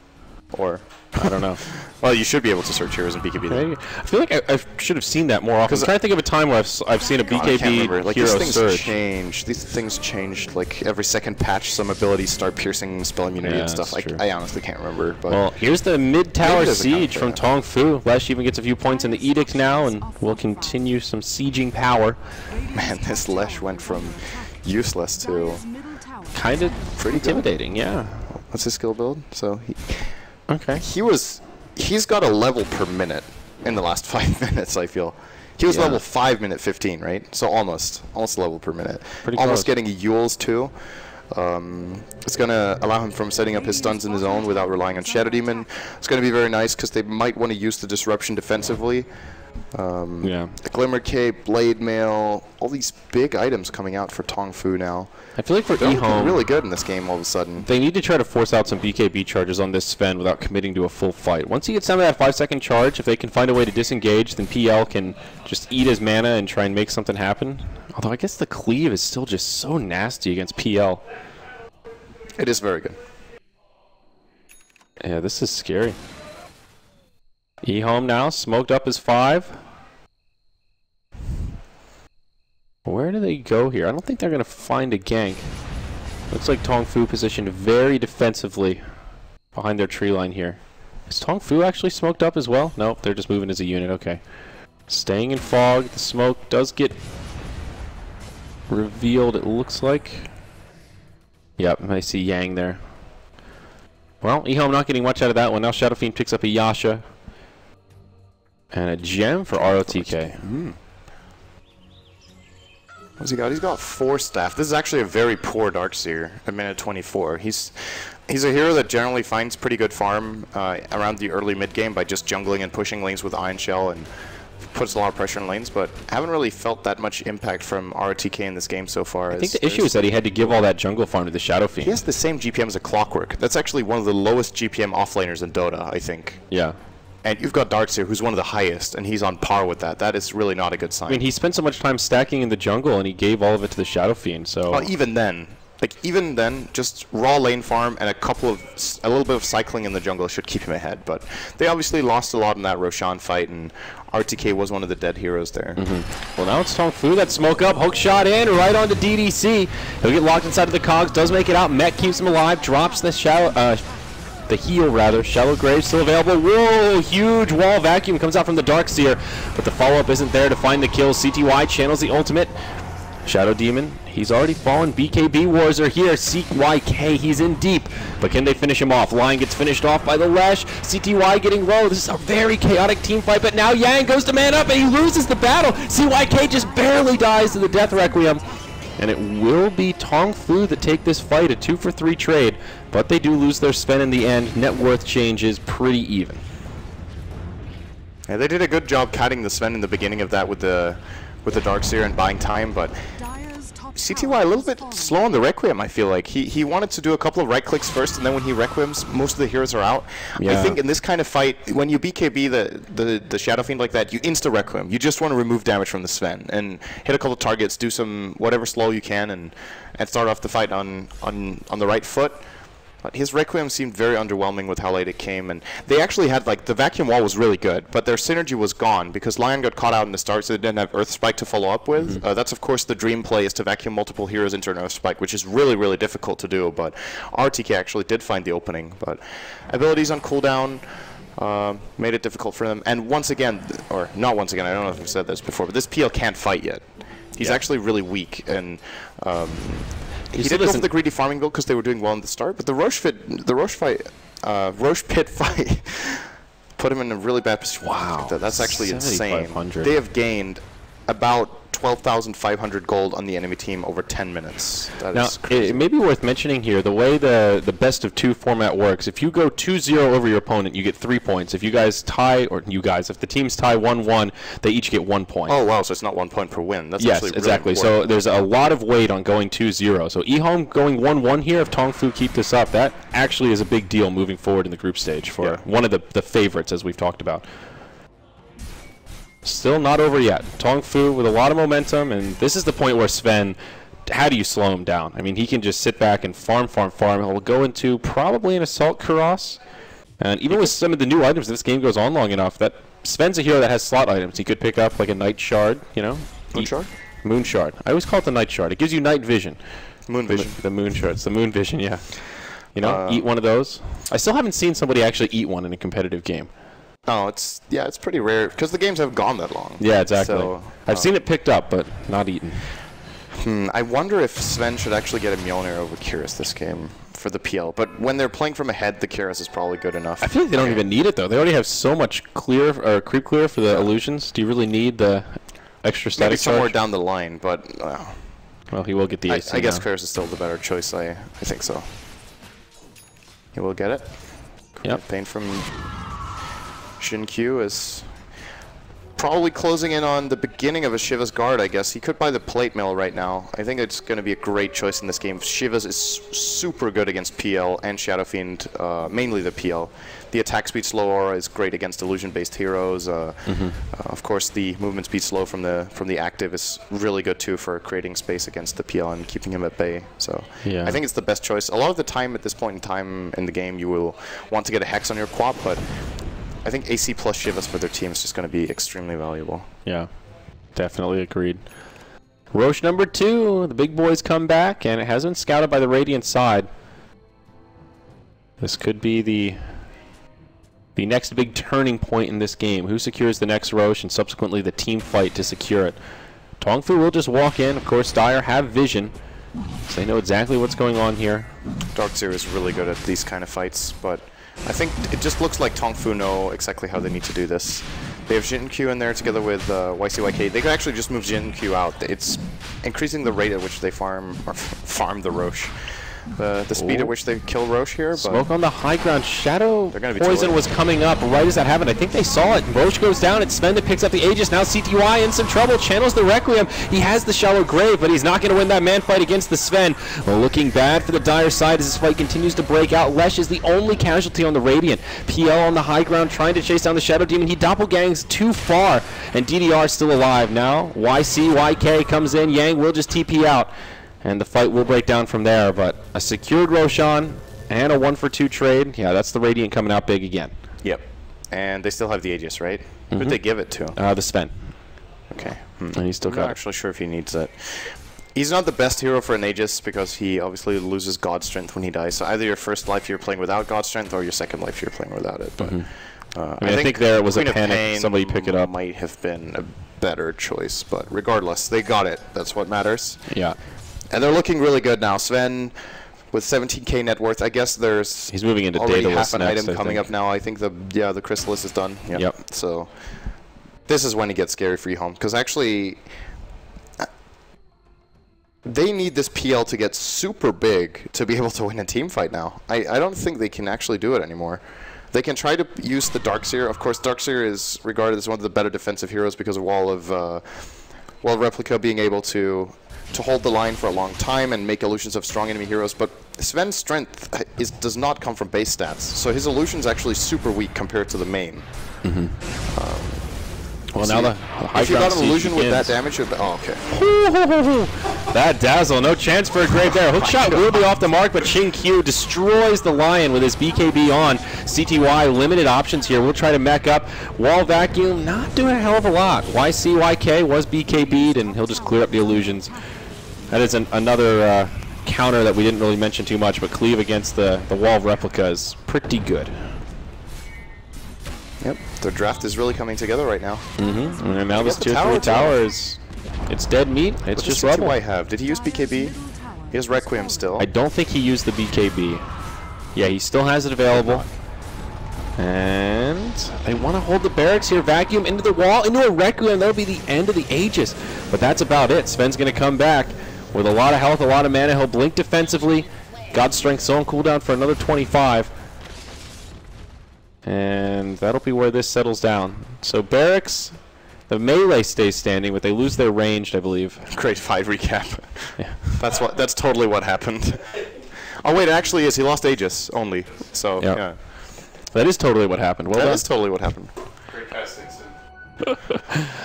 Or I don't know. Well, you should be able to search heroes in BKB. Then. I feel like I should have seen that more often. I'm trying to think of a time where I've seen a BKB like, hero these things surge. change. These things change. Like every second patch, some abilities start piercing spell immunity and stuff. I honestly can't remember. But well, here's the mid-tower siege from TongFu. Lesh even gets a few points in the Edict now, and will continue some sieging power. Man, this Lesh went from useless to kind of pretty intimidating. Yeah. What's his skill build? So okay. He's got a level per minute in the last 5 minutes, I feel. He was level 5 minute 15, right? So almost level per minute. Pretty almost close. Getting Yules too. It's going to allow him from setting up his stuns in his own without relying on Shadow Demon. It's going to be very nice because they might want to use the disruption defensively. The Glimmer Cape, Blade Mail, all these big items coming out for TongFu now. I feel like for Ehome, really good in this game all of a sudden. They need to try to force out some BKB charges on this Sven without committing to a full fight. Once he gets down to that 5-second charge, if they can find a way to disengage, then PL can just eat his mana and try and make something happen. Although I guess the cleave is still just so nasty against PL. It is very good. Yeah, this is scary. Ehome now, smoked up his 5. Where do they go here? I don't think they're going to find a gank. Looks like TongFu positioned very defensively behind their tree line here. Is TongFu actually smoked up as well? Nope, they're just moving as a unit. Okay. Staying in fog. The smoke does get revealed, it looks like. Yep, I see Yang there. Well, Ehome not getting much out of that one. Now Shadow Fiend picks up a Yasha. And a gem for ROTK. What's he got? He's got 4 staff. This is actually a very poor Darkseer at minute 24. He's a hero that generally finds pretty good farm around the early mid game by just jungling and pushing lanes with Iron Shell and puts a lot of pressure on lanes, but haven't really felt that much impact from ROTK in this game so far. I think the issue is that he had to give all that jungle farm to the Shadow Fiend. He has the same GPM as a Clockwork. That's actually one of the lowest GPM offlaners in Dota, I think. Yeah. And you've got Darkseer, who's one of the highest, and he's on par with that. That is really not a good sign. I mean, he spent so much time stacking in the jungle, and he gave all of it to the Shadow Fiend, so... Well, even then, just raw lane farm and a little bit of cycling in the jungle should keep him ahead. But they obviously lost a lot in that Roshan fight, and RTK was one of the dead heroes there. Well, now it's TongFu. That smoke up, hook shot in, right onto DDC. He'll get locked inside of the cogs, does make it out. Mech keeps him alive, drops the the heal rather. Shallow Grave still available. Whoa, huge wall vacuum comes out from the Darkseer, but the follow-up isn't there to find the kill. CTY channels the ultimate. Shadow Demon, he's already fallen. BKB Wars are here. CYK, he's in deep, but can they finish him off? Lion gets finished off by the Lash. CTY getting low. This is a very chaotic team fight, but now Yang goes to man up and he loses the battle. CYK just barely dies to the Death Requiem. And it will be TongFu that take this fight, a 2-for-3 trade, but they do lose their Sven in the end. Net worth changes pretty even. Yeah, they did a good job cutting the Sven in the beginning of that with the Darkseer and buying time, but CTY a little bit slow on the Requiem, I feel like. He wanted to do a couple of right clicks first, and then when he Requiems, most of the heroes are out. Yeah. I think in this kind of fight, when you BKB the Shadow Fiend like that, you insta-Requiem. You just want to remove damage from the Sven and hit a couple of targets, do some whatever slow you can, and start off the fight on the right foot. But his Requiem seemed very underwhelming with how late it came, and they actually had, like, the vacuum wall was really good, but their synergy was gone because Lion got caught out in the start, so they didn't have Earth Spike to follow up with. That's, of course, the dream play is to vacuum multiple heroes into an Earth Spike, which is really, really difficult to do, but RTK actually did find the opening. But abilities on cooldown made it difficult for them, and once again, or not once again, I don't know if I've said this before, but this PL can't fight yet. He's actually really weak, and he did go for the greedy farming build because they were doing well in the start, but the Roche Pit fight put him in a really bad position. Wow, that's actually insane. 7,500. They have gained about 12,500 gold on the enemy team over 10 minutes. That is crazy. It may be worth mentioning here the way the best of 2 format works. If you go 2-0 over your opponent, you get 3 points. If you guys tie, or you guys, if the teams tie 1-1, they each get 1 point. Oh wow, so it's not 1 point per win. That's yes, actually exactly. Really so there's a lot of weight on going 2-0. So Ehome going 1-1 here. If TongFu keep this up, that actually is a big deal moving forward in the group stage for one of the favorites, as we've talked about. Still not over yet. TongFu with a lot of momentum, and this is the point where Sven, how do you slow him down? I mean, he can just sit back and farm. He'll go into probably an Assault Kuros, and even with some of the new items, if this game goes on long enough, that Sven's a hero that has slot items. He could pick up like a Night Shard, you know? Moon Shard? Moon Shard. I always call it the Night Shard. It gives you night vision. Moon Vision. The Moon Shard. It's the Moon Vision, yeah. You know, eat one of those. I still haven't seen somebody actually eat one in a competitive game. No, it's pretty rare because the games haven't gone that long. Yeah, exactly. So, I've seen it picked up, but not eaten. I wonder if Sven should actually get a Mjolnir over Kyrus this game for the PL. But when they're playing from ahead, the Kyrus is probably good enough. I feel like they don't even need it though. They already have so much creep clear for the illusions. Do you really need the extra static Maybe somewhere charge? down the line, but well, he will get the AC I guess now. Kyrus is still the better choice. I think so. He will get it. Yep. Pain from Xin-Q is probably closing in on the beginning of a Shiva's Guard, I guess. He could buy the plate mill right now. I think it's going to be a great choice in this game. Shiva's is super good against PL and Shadow Fiend, mainly the PL. The attack speed slow aura is great against illusion-based heroes. Of course, the movement speed slow from the active is really good too for creating space against the PL and keeping him at bay. So yeah. I think it's the best choice. A lot of the time at this point in time in the game, you will want to get a Hex on your Quap, but I think AC plus Shivas for their team is just going to be extremely valuable. Yeah, definitely agreed. Roche number 2, the big boys come back, and it has been scouted by the Radiant side. This could be the next big turning point in this game. Who secures the next Roche and subsequently the team fight to secure it? TongFu will just walk in. Of course, Dire have vision, so they know exactly what's going on here. Darkseer is really good at these kind of fights, but I think it just looks like TongFu know exactly how they need to do this. They have Xin-Q in there together with YCYK. They could actually just move Xin-Q out. It's increasing the rate at which they farm the Roche. The speed at which they kill Roche here. But Smoke on the high ground. Shadow Poison be was coming up right as that happened. I think they saw it. Roche goes down. It's Sven that picks up the Aegis. Now CTY in some trouble. Channels the Requiem. He has the Shallow Grave, but he's not going to win that man fight against the Sven. Well, looking bad for the Dire side as this fight continues to break out. Lesh is the only casualty on the Radiant. PL on the high ground trying to chase down the Shadow Demon. He doppelgangs too far, and DDR still alive. Now YCYK comes in. Yang will just TP out, and the fight will break down from there. But a secured Roshan and a 1-for-2 trade. Yeah, that's the Radiant coming out big again. Yep. And they still have the Aegis, right? Who'd they give it to? The Sven. Okay. And he's still I'm got not actually sure if he needs it. He's not the best hero for an Aegis because he obviously loses God Strength when he dies. So either your first life you're playing without God Strength or your second life you're playing without it. But I think there it was Queen a of panic. Pain Somebody pick it up. Might have been a better choice, but regardless, they got it. That's what matters. Yeah. And they're looking really good now. Sven with 17k net worth. I guess there's He's moving into already Daedalus half an next, item coming up now. I think the Chrysalis is done. Yep. So this is when it gets scary for Ehome, because actually they need this PL to get super big to be able to win a team fight now. I don't think they can actually do it anymore. They can try to use the Darkseer. Of course, Darkseer is regarded as one of the better defensive heroes because of Wall of Replica being able to to hold the line for a long time and make illusions of strong enemy heroes, but Sven's strength does not come from base stats, so his illusion's actually super weak compared to the main. Well, now the high if you ground got an illusion siege with that begins. damage, oh, okay. That dazzle, no chance for a grave there. Hook shot will be off the mark, but TongFu destroys the Lion with his BKB on. CTY, limited options here. We'll try to mech up. Wall vacuum, not doing a hell of a lot. YCYK was BKB'd, and he'll just clear up the illusions. That is another counter that we didn't really mention too much, but cleave against the wall replica is pretty good. Yep, the draft is really coming together right now. And now this tier 3 towers, it's dead meat. It's just rubble. What does CTY have? Did he use BKB? He has Requiem still. I don't think he used the BKB. Yeah, he still has it available. And they want to hold the barracks here. Vacuum into the wall, into a Requiem. That'll be the end of the Aegis. But that's about it. Sven's going to come back with a lot of health, a lot of mana. He'll blink defensively. God's Strength Soul cooldown for another 25. And that'll be where this settles down. So barracks, the melee stays standing, but they lose their ranged, I believe. Great fight recap. Yeah. That's totally what happened. Oh wait, it actually is. He lost Aegis only. So Yep. yeah. That is totally what happened. Well That done. is totally what happened. Great casting.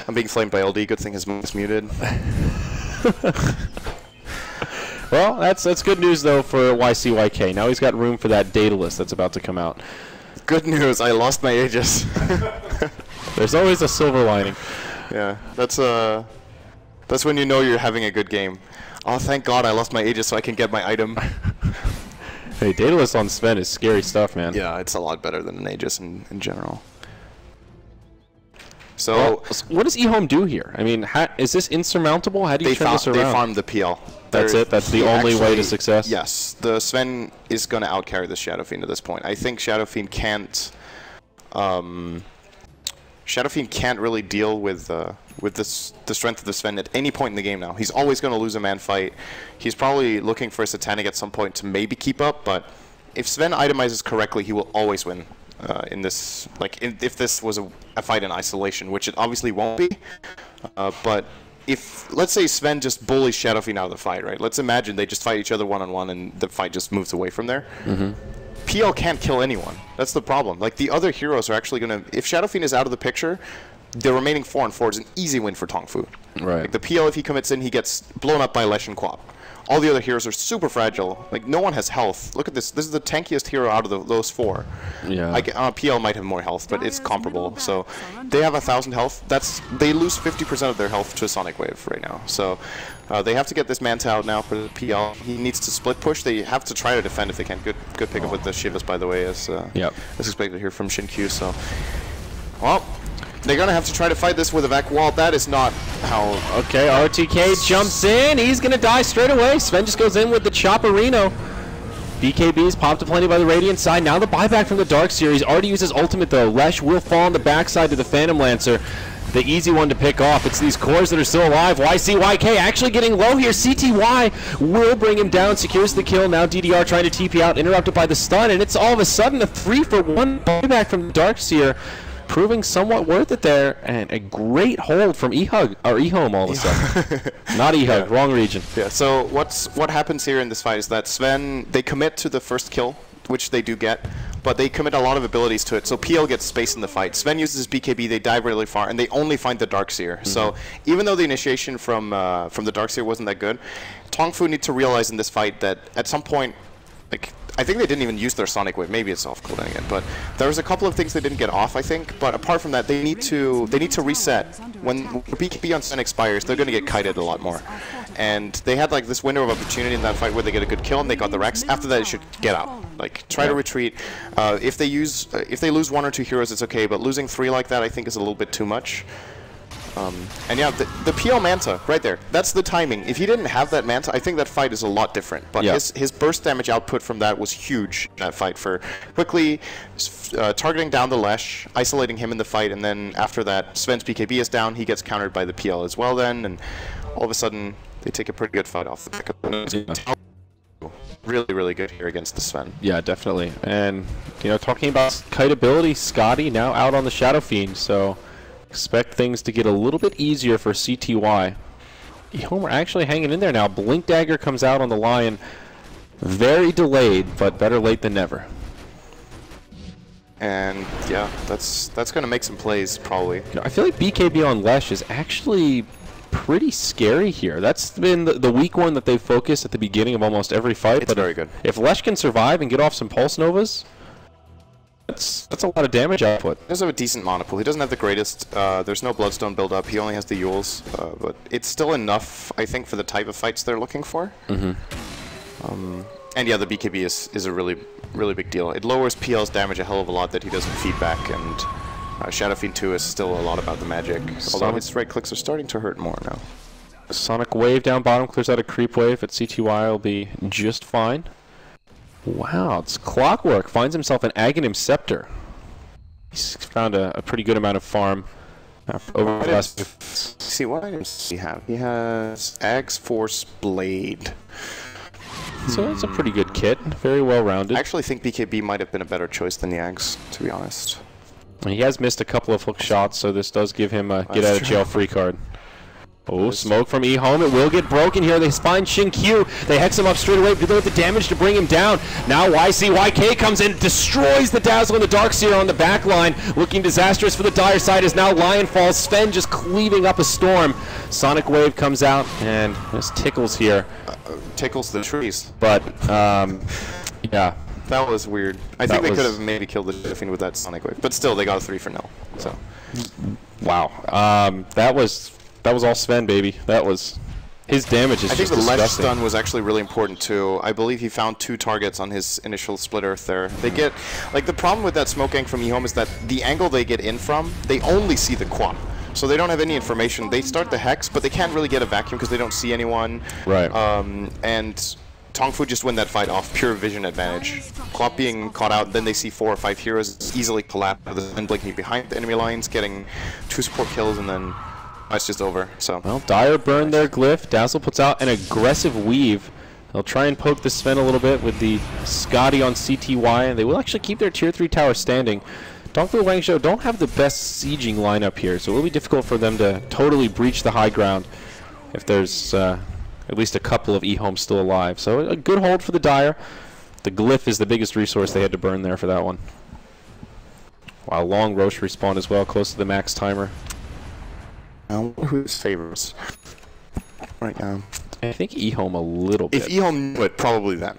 I'm being flamed by LD. Good thing his mic is muted. Well, that's good news though for YCYK. Now he's got room for that data list that's about to come out. Good news. I lost my Aegis. There's always a silver lining. Yeah, that's when you know you're having a good game. Oh, thank God I lost my Aegis so I can get my item. Hey, data list on Sven is scary stuff, man. Yeah, it's a lot better than an Aegis in general. So, Well, what does Ehome do here? I mean, is this insurmountable? How do you turn this around? they farm the PL. That's it? That's the only way to success? Yes. The Sven is going to outcarry the Shadow Fiend at this point. I think Shadow Fiend can't really deal with the strength of the Sven at any point in the game now. He's always going to lose a man fight. He's probably looking for a Satanic at some point to maybe keep up, but if Sven itemizes correctly, he will always win. In this, if this was a fight in isolation, which it obviously won't be, but if, let's say Sven just bullies Shadow Fiend out of the fight, right? Let's imagine they just fight each other one-on-one and the fight just moves away from there. PL can't kill anyone. That's the problem. Like, the other heroes are actually going to, if Shadow Fiend is out of the picture, the remaining 4-on-4 is an easy win for TongFu. Right. Like, the PL, if he commits in, he gets blown up by Lesh and Quap. All the other heroes are super fragile. Like, no one has health. Look at this. This is the tankiest hero out of those four. Yeah. PL might have more health, but it's comparable. So they have 1,000 health. They lose 50% of their health to a Sonic Wave right now. So they have to get this Manta out now for the PL. He needs to split push. They have to try to defend if they can. Good pickup with the Shivas, by the way, as expected here from TongFu. So, well, they're going to have to try to fight this with a vac wall. That is not how... Okay, RTK jumps in. He's going to die straight away. Sven just goes in with the Chopperino. BKB's popped to plenty by the Radiant side. Now the buyback from the Dark Series. Already used his ultimate, though. Lesh will fall on the backside to the Phantom Lancer. The easy one to pick off. It's these cores that are still alive. YCYK actually getting low here. CTY will bring him down. Secures the kill. Now DDR trying to TP out. Interrupted by the stun. And it's all of a sudden a 3-for-1 buyback from the Darkseer. Proving somewhat worth it there, and a great hold from Ehome all of a sudden. Not Ehug, wrong region. Yeah. So what happens here in this fight is that Sven, they commit to the first kill, which they do get, but they commit a lot of abilities to it. So PL gets space in the fight. Sven uses his BKB, they dive really far, and they only find the Darkseer. So even though the initiation from the Darkseer wasn't that good, TongFu need to realize in this fight that at some point, like, I think they didn't even use their Sonic Wave. Maybe it's off cooldown again, but there was a couple of things they didn't get off, I think. But apart from that, they need to reset. When BKB on Sven expires, they're going to get kited a lot more. And they had like this window of opportunity in that fight where they get a good kill and they got the Rex. After that, they should get out. Like, try to retreat. If they lose 1 or 2 heroes, it's okay. But losing 3 like that, I think, is a little bit too much. And yeah, the PL Manta, right there, that's the timing. If he didn't have that Manta, I think that fight is a lot different. But his burst damage output from that was huge in that fight for quickly targeting down the Lesh, isolating him in the fight, and then after that, Sven's BKB is down, he gets countered by the PL as well then, and all of a sudden, they take a pretty good fight off the back of Really, really good here against the Sven. Yeah, definitely. And, you know, talking about kite ability, Scotty now out on the Shadow Fiend, so... expect things to get a little bit easier for CTY. Ehome are actually hanging in there now. Blink Dagger comes out on the Lion. Very delayed, but better late than never. And yeah, that's going to make some plays probably. You know, I feel like BKB on Lesh is actually pretty scary here. That's been the weak one that they've focused at the beginning of almost every fight. It's very good. If Lesh can survive and get off some Pulse Novas, that's a lot of damage output. He does have a decent mana pool. He doesn't have the greatest. There's no Bloodstone build-up. He only has the Yules, but it's still enough, I think, for the type of fights they're looking for. And yeah, the BKB is a really big deal. It lowers PL's damage a hell of a lot that he doesn't feed back, and Shadow Fiend 2 is still a lot about the magic. Although his right clicks are starting to hurt more now. Sonic Wave down bottom clears out a Creep Wave at CTY. Will be just fine. Wow, it's Clockwork. Finds himself an Aghanim Scepter. He's found a pretty good amount of farm over the last... See, what items does he have? He has Ag's Force Blade. So it's a pretty good kit. Very well-rounded. I actually think BKB might have been a better choice than the Ags, to be honest. He has missed a couple of hook shots, so this does give him a get-out-of-jail-free card. Oh, smoke from Ehome. It will get broken here. They find Q. They hex him up straight away. They with the damage to bring him down. Now YK comes in, destroys the Dazzle and the Darkseer on the back line. Looking disastrous for the dire side as now Lion falls. Sven just cleaving up a storm. Sonic Wave comes out, and there's Tickles here. Tickles the trees. But, yeah. That was weird. I think they could have maybe killed the Fiend with that Sonic Wave. But still, they got a 3-0. So. Wow. That was all Sven, baby. That was... His damage is just disgusting. I think the Lesh stun was actually really important, too. I believe he found 2 targets on his initial Split Earth there. They get... Like, the problem with that smoke gank from Ehome is that the angle they get in from, they only see the quad. So they don't have any information. They start the Hex, but they can't really get a vacuum because they don't see anyone. Right. And TongFu just win that fight off pure vision advantage. Klopp being caught out, then they see 4 or 5 heroes easily collapse and blinking behind the enemy lines, getting 2 support kills, and then... It's just over, so. Well, Dire burned their glyph. Dazzle puts out an aggressive weave. They'll try and poke the Sven a little bit with the Scotty on CTY, and they will actually keep their Tier 3 tower standing. TongFu Guangzhou don't have the best sieging lineup here, so it will be difficult for them to totally breach the high ground if there's at least a couple of Ehome still alive. So a good hold for the Dire. The glyph is the biggest resource they had to burn there for that one. Wow, long Roche respawn as well, close to the max timer. Who's favorites right now? I think Ehome a little bit. If Ehome knew it, probably them.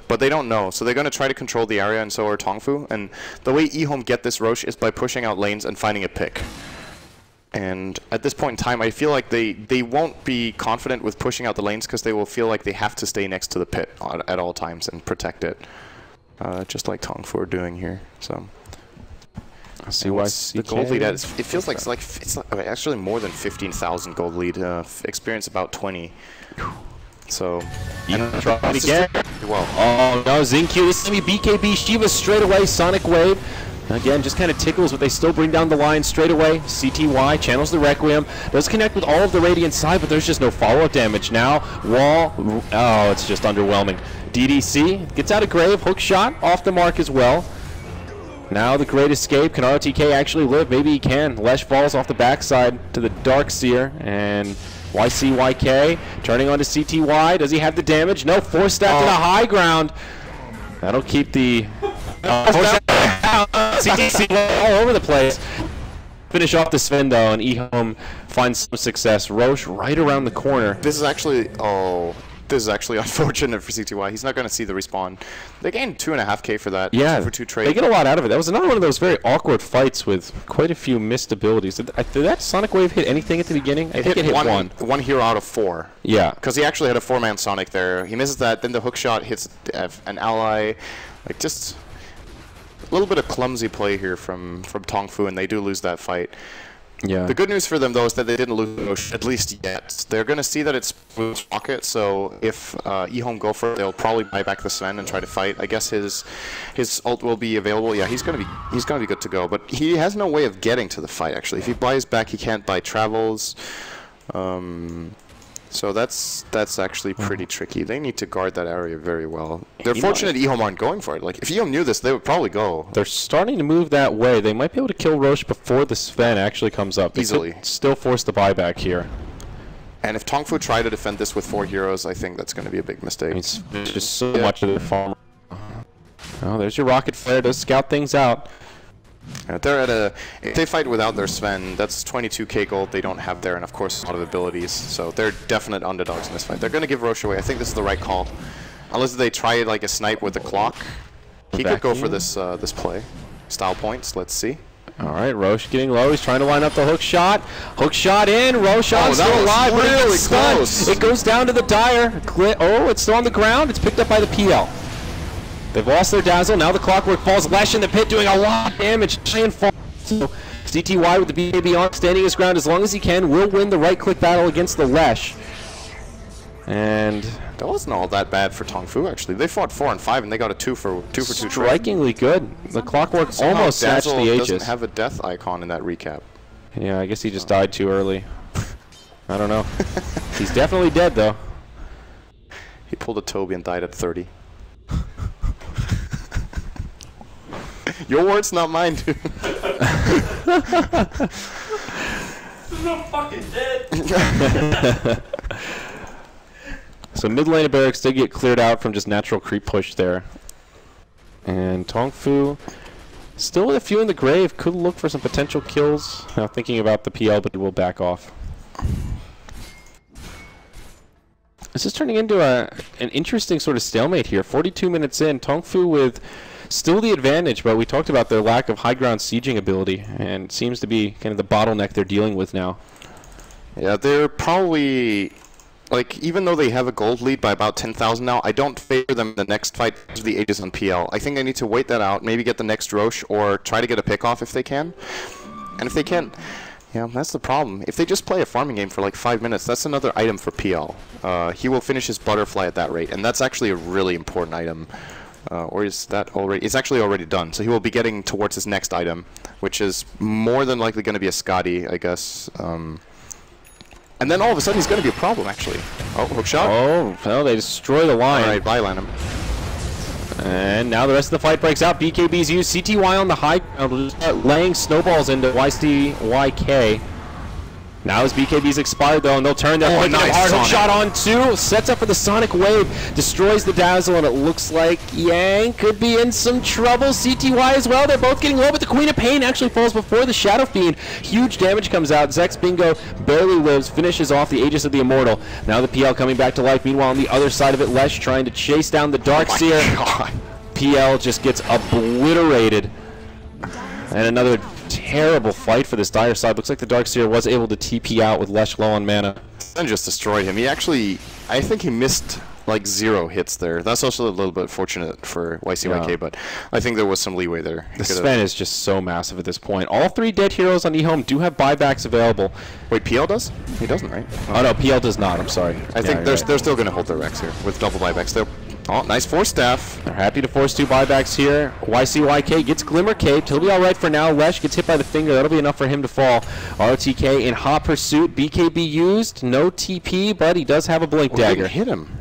But they don't know, so they're going to try to control the area, and so are TongFu. And the way Ehome get this Roche is by pushing out lanes and finding a pick. And at this point in time, I feel like they won't be confident with pushing out the lanes because they will feel like they have to stay next to the pit at all times and protect it. Just like TongFu are doing here. So. See why the gold lead at? It feels like it's actually more than 15,000 gold lead. Experience about 20. So try it again. Well. Oh no, Zinq. This is gonna be BKB Shiva straight away. Sonic Wave. Again, just kind of tickles, but they still bring down the line straight away. CTY channels the Requiem. Does connect with all of the Radiant side, but there's just no follow-up damage now. Wall. Oh, it's just underwhelming. DDC gets out of grave. Hook shot off the mark as well. Now the Great Escape. Can RTK actually live? Maybe he can. Lesh falls off the backside to the Darkseer, and YK turning on to CTY. Does he have the damage? No. 4-stack to the high ground. That'll keep the CTC all over the place. Finish off the Sven though, and Ehome finds some success. Roche right around the corner. This is actually unfortunate for CTY. He's not going to see the respawn. They gained 2.5k for that. Yeah, for 2 trade. They get a lot out of it. That was another one of those very awkward fights with quite a few missed abilities. Did that Sonic Wave hit anything at the beginning? I think it hit one. One hero out of 4. Yeah. Because he actually had a 4-man Sonic there. He misses that. Then the hook shot hits an ally. Like just a little bit of clumsy play here from TongFu, and they do lose that fight. Yeah. The good news for them, though, is that they didn't lose, at least yet. They're going to see that it's smooth rocket, so if Ehome go for it, they'll probably buy back the Sven and try to fight. I guess his ult will be available. Yeah, he's going to be good to go, but he has no way of getting to the fight, actually. If he buys back, he can't buy travels. So that's actually pretty tricky. They need to guard that area very well. They're fortunate Ehome aren't going for it. Like, if Ehome knew this, they would probably go. They're starting to move that way. They might be able to kill Roche before the Sven actually comes up. They easily. could still force the buyback here. And if TongFu try to defend this with 4 heroes, I think that's going to be a big mistake. It's just so much of the farm. Oh, there's your rocket flare. Does scout things out. They're at a. If they fight without their Sven, that's 22k gold they don't have there, and of course a lot of abilities. So they're definite underdogs in this fight. They're going to give Roche away. I think this is the right call, unless they try like a snipe with the clock. He could go for this this play. Style points. Let's see. All right, Roche getting low. He's trying to line up the hook shot. Hook shot in. Roche still alive, but really it's close. It goes down to the Dire. Oh, it's still on the ground. It's picked up by the PL. They've lost their Dazzle. Now the Clockwork falls. Lesh in the pit doing a lot of damage. So CTY with the BKB on, standing his ground as long as he can, will win the right-click battle against the Lesh. And that wasn't all that bad for TongFu, actually. They fought 4 and 5, and they got a 2 for 2 strikingly good. The Clockwork almost snatched the Aegis. Doesn't have a death icon in that recap. Yeah, I guess he just died too early. I don't know. He's definitely dead, though. He pulled a Toby and died at 30. Your words, not mine, dude. I'm fucking dead. So mid lane of barracks did get cleared out from just natural creep push there. And TongFu, still with a few in the grave, could look for some potential kills. Now thinking about the PL, but he will back off. This is turning into an interesting sort of stalemate here. 42 minutes in, TongFu with still the advantage, but we talked about their lack of high ground sieging ability, and seems to be kind of the bottleneck they're dealing with now. Yeah, they're probably, like, even though they have a gold lead by about 10,000 now, I don't favor them in the next fight of the Aegis on PL. I think they need to wait that out, maybe get the next Roche, or try to get a pick off if they can. And if they can, yeah, that's the problem. If they just play a farming game for like 5 minutes, that's another item for PL. He will finish his butterfly at that rate, and that's actually a really important item. Or is that already? It's actually already done. So he will be getting towards his next item, which is more than likely going to be a Scotty, I guess. And then all of a sudden he's going to be a problem, actually. Oh, hook shot. Oh, well, they destroy the line. All right, byline him. And now the rest of the fight breaks out. BKB's used. CTY on the high ground, laying snowballs into YCYK. Now his BKB's expired though, and they'll turn their hard hook shot on 2. Sets up for the Sonic Wave, destroys the Dazzle, and it looks like Yang could be in some trouble. CTY as well, they're both getting low, but the Queen of Pain actually falls before the Shadow Fiend. Huge damage comes out. Zex Bingo barely lives, finishes off the Aegis of the Immortal. Now the PL coming back to life. Meanwhile, on the other side of it, Lesh trying to chase down the Darkseer. PL just gets obliterated. And another terrible fight for this Dire side. Looks like the Darkseer was able to TP out with Lesh low on mana. And just destroyed him. He actually, I think he missed like 0 hits there. That's also a little bit fortunate for YCYK, yeah. But I think there was some leeway there. The Sven is just so massive at this point. All 3 dead heroes on Ehome do have buybacks available. Wait, PL does? He doesn't, right? Oh no, PL does not. I'm sorry. I think they're still going to hold their Rex here with double buybacks. Oh, nice force staff. They're happy to force 2 buybacks here. YCYK gets Glimmer Caped. He'll be alright for now. Lesh gets hit by the finger. That'll be enough for him to fall. ROTK in hot pursuit. BKB used. No TP, but he does have a Blink Dagger. Hit him.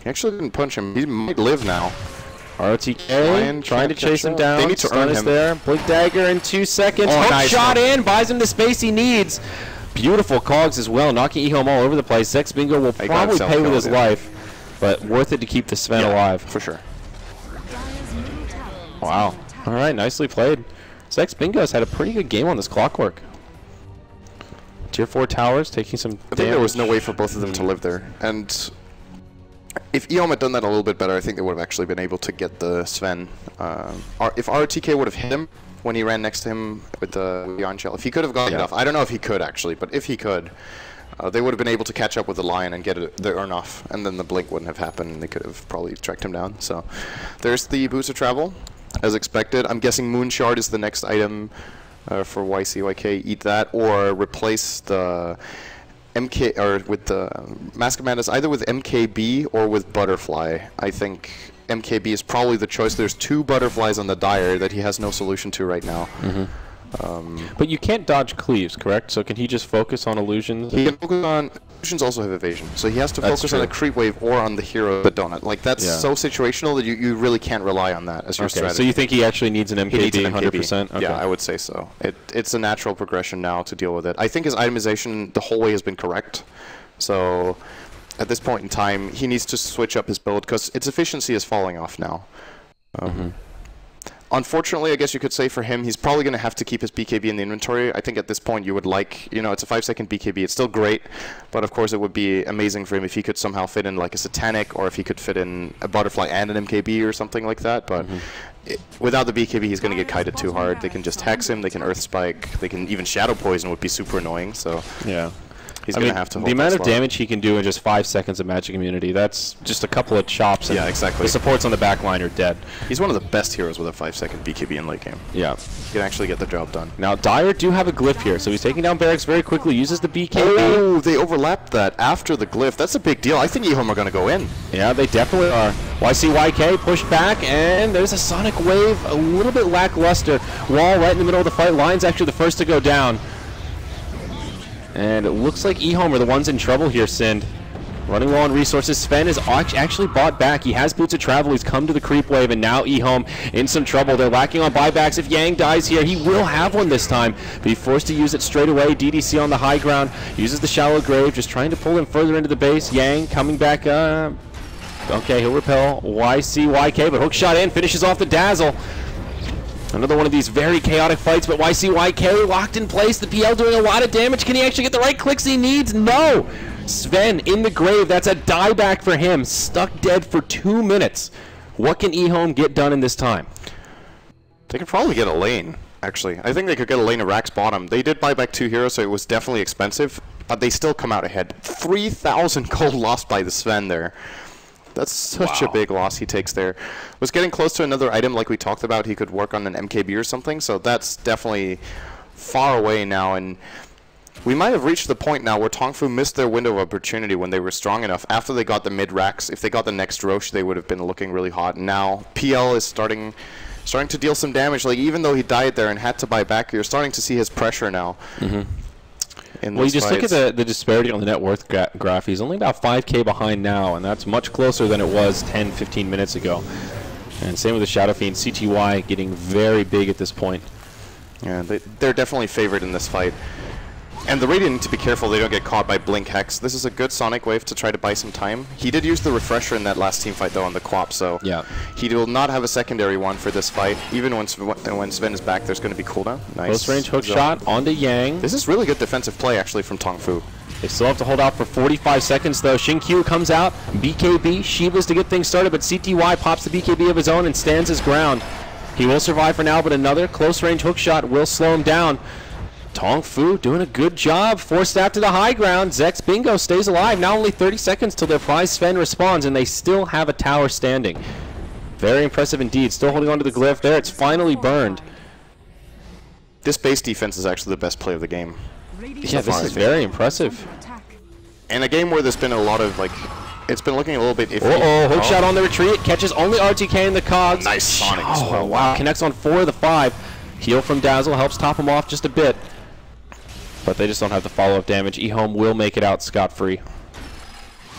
He actually didn't punch him. He might live now. ROTK trying to chase him down. They need to earn him. There. Blink Dagger in 2 seconds. Oh, Hook nice shot in. Buys him the space he needs. Beautiful cogs as well. Knocking Ehome all over the place. Zex Bingo will probably pay with his life. But worth it to keep the Sven alive. For sure. Wow. All right, nicely played. Zex Bingo's had a pretty good game on this Clockwork. Tier 4 towers taking some damage. I think there was no way for both of them to live there. And if Ehome had done that a little bit better, I think they would have actually been able to get the Sven. If RTK would have hit him when he ran next to him with the Ion Shell, if he could have gotten enough, I don't know if he could actually, but if he could, they would have been able to catch up with the Lion and get the earn off, and then the Blink wouldn't have happened, and they could have probably tracked him down. So there's the Boots of Travel, as expected. I'm guessing Moon Shard is the next item for YCYK. Eat that, or replace the MK, or with the Mask of Madness, either with MKB or with Butterfly. I think MKB is probably the choice. There's 2 Butterflies on the Dire that he has no solution to right now. But you can't dodge cleaves, correct? So can he just focus on illusions? He can focus on... Illusions also have evasion, so he has to focus on a creep wave or on the hero that don't. Like, that's so situational that you really can't rely on that as your strategy. So you think he actually needs an MKB, he needs an 100%? Okay. Yeah, I would say so. It's a natural progression now to deal with it. I think his itemization the whole way has been correct. So at this point in time, he needs to switch up his build because its efficiency is falling off now. Unfortunately, I guess you could say for him, he's probably going to have to keep his BKB in the inventory. I think at this point you would like, you know, it's a 5-second BKB. It's still great, but of course it would be amazing for him if he could somehow fit in like a Satanic, or if he could fit in a Butterfly and an MKB or something like that. But without the BKB, he's going to get kited too hard. They can just hex him, they can Earth Spike, they can even Shadow Poison would be super annoying. So yeah. He's going to have to hold the amount of slot. damage he can do in just 5 seconds of Magic Immunity, that's just a couple of chops. And yeah, exactly. The supports on the back line are dead. He's one of the best heroes with a 5-second BKB in late game. Yeah. He can actually get the job done. Now, Dire do have a glyph here, so he's taking down Barracks very quickly, uses the BKB. Oh, they overlapped that after the glyph. That's a big deal. I think Ehome are going to go in. Yeah, they definitely are. YCYK pushed back, and there's a Sonic Wave, a little bit lackluster. Wall right in the middle of the fight. Lion's actually the first to go down. And it looks like Ehome are the ones in trouble here, Sind. Running low on resources. Sven is actually bought back. He has Boots of Travel. He's come to the creep wave, and now Ehome in some trouble. They're lacking on buybacks. If Yang dies here, he will have one this time, but he's forced to use it straight away. DDC on the high ground. Uses the shallow grave, just trying to pull him further into the base. Yang coming back. Okay, he'll repel YCYK, but hook shot in. Finishes off the Dazzle. Another one of these very chaotic fights, but YCYK locked in place. The PL doing a lot of damage. Can he actually get the right clicks he needs? No! Sven in the grave. That's a dieback for him. Stuck dead for 2 minutes. What can Ehome get done in this time? They could probably get a lane, actually. I think they could get a lane of Rack's bottom. They did buy back 2 heroes, so it was definitely expensive, but they still come out ahead. 3,000 gold lost by the Sven there. That's such a big loss he takes there. Was getting close to another item like we talked about. He could work on an MKB or something, so that's definitely far away now. And we might have reached the point now where TongFu missed their window of opportunity when they were strong enough. After they got the mid-racks, if they got the next Roche, they would have been looking really hot. And now PL is starting to deal some damage. Like, even though he died there and had to buy back, you're starting to see his pressure now. Well, you just look at the disparity on the net worth graph. He's only about 5K behind now, and that's much closer than it was 10, 15 minutes ago. And same with the Shadow Fiend. CTY getting very big at this point. Yeah, they're definitely favored in this fight. And the Radiant need to be careful they don't get caught by Blink Hex. This is a good Sonic Wave to try to buy some time. He did use the Refresher in that last team fight, though, on the Quap, so he will not have a secondary one for this fight. Even when Sven is back, there's going to be cooldown. Nice. Close range hook shot onto Yang. This is really good defensive play, actually, from TongFu. They still have to hold out for 45 seconds, though. Xinkyu comes out. BKB, Shiva's to get things started, but CTY pops the BKB of his own and stands his ground. He will survive for now, but another close range hook shot will slow him down. TongFu doing a good job. Forced out to the high ground. Zex Bingo stays alive. Now only 30 seconds till their prize Sven responds, and they still have a tower standing. Very impressive indeed. Still holding on to the glyph there. It's finally burned. This base defense is actually the best play of the game. Yeah, this is very impressive. In a game where there's been a lot of, like, it's been looking a little bit iffy. Hook shot on the retreat. Catches only RTK in the cogs. Nice Sonic. Oh, wow. Connects on 4 of the 5. Heal from Dazzle helps top him off just a bit. But they just don't have the follow-up damage. Ehome will make it out scot-free.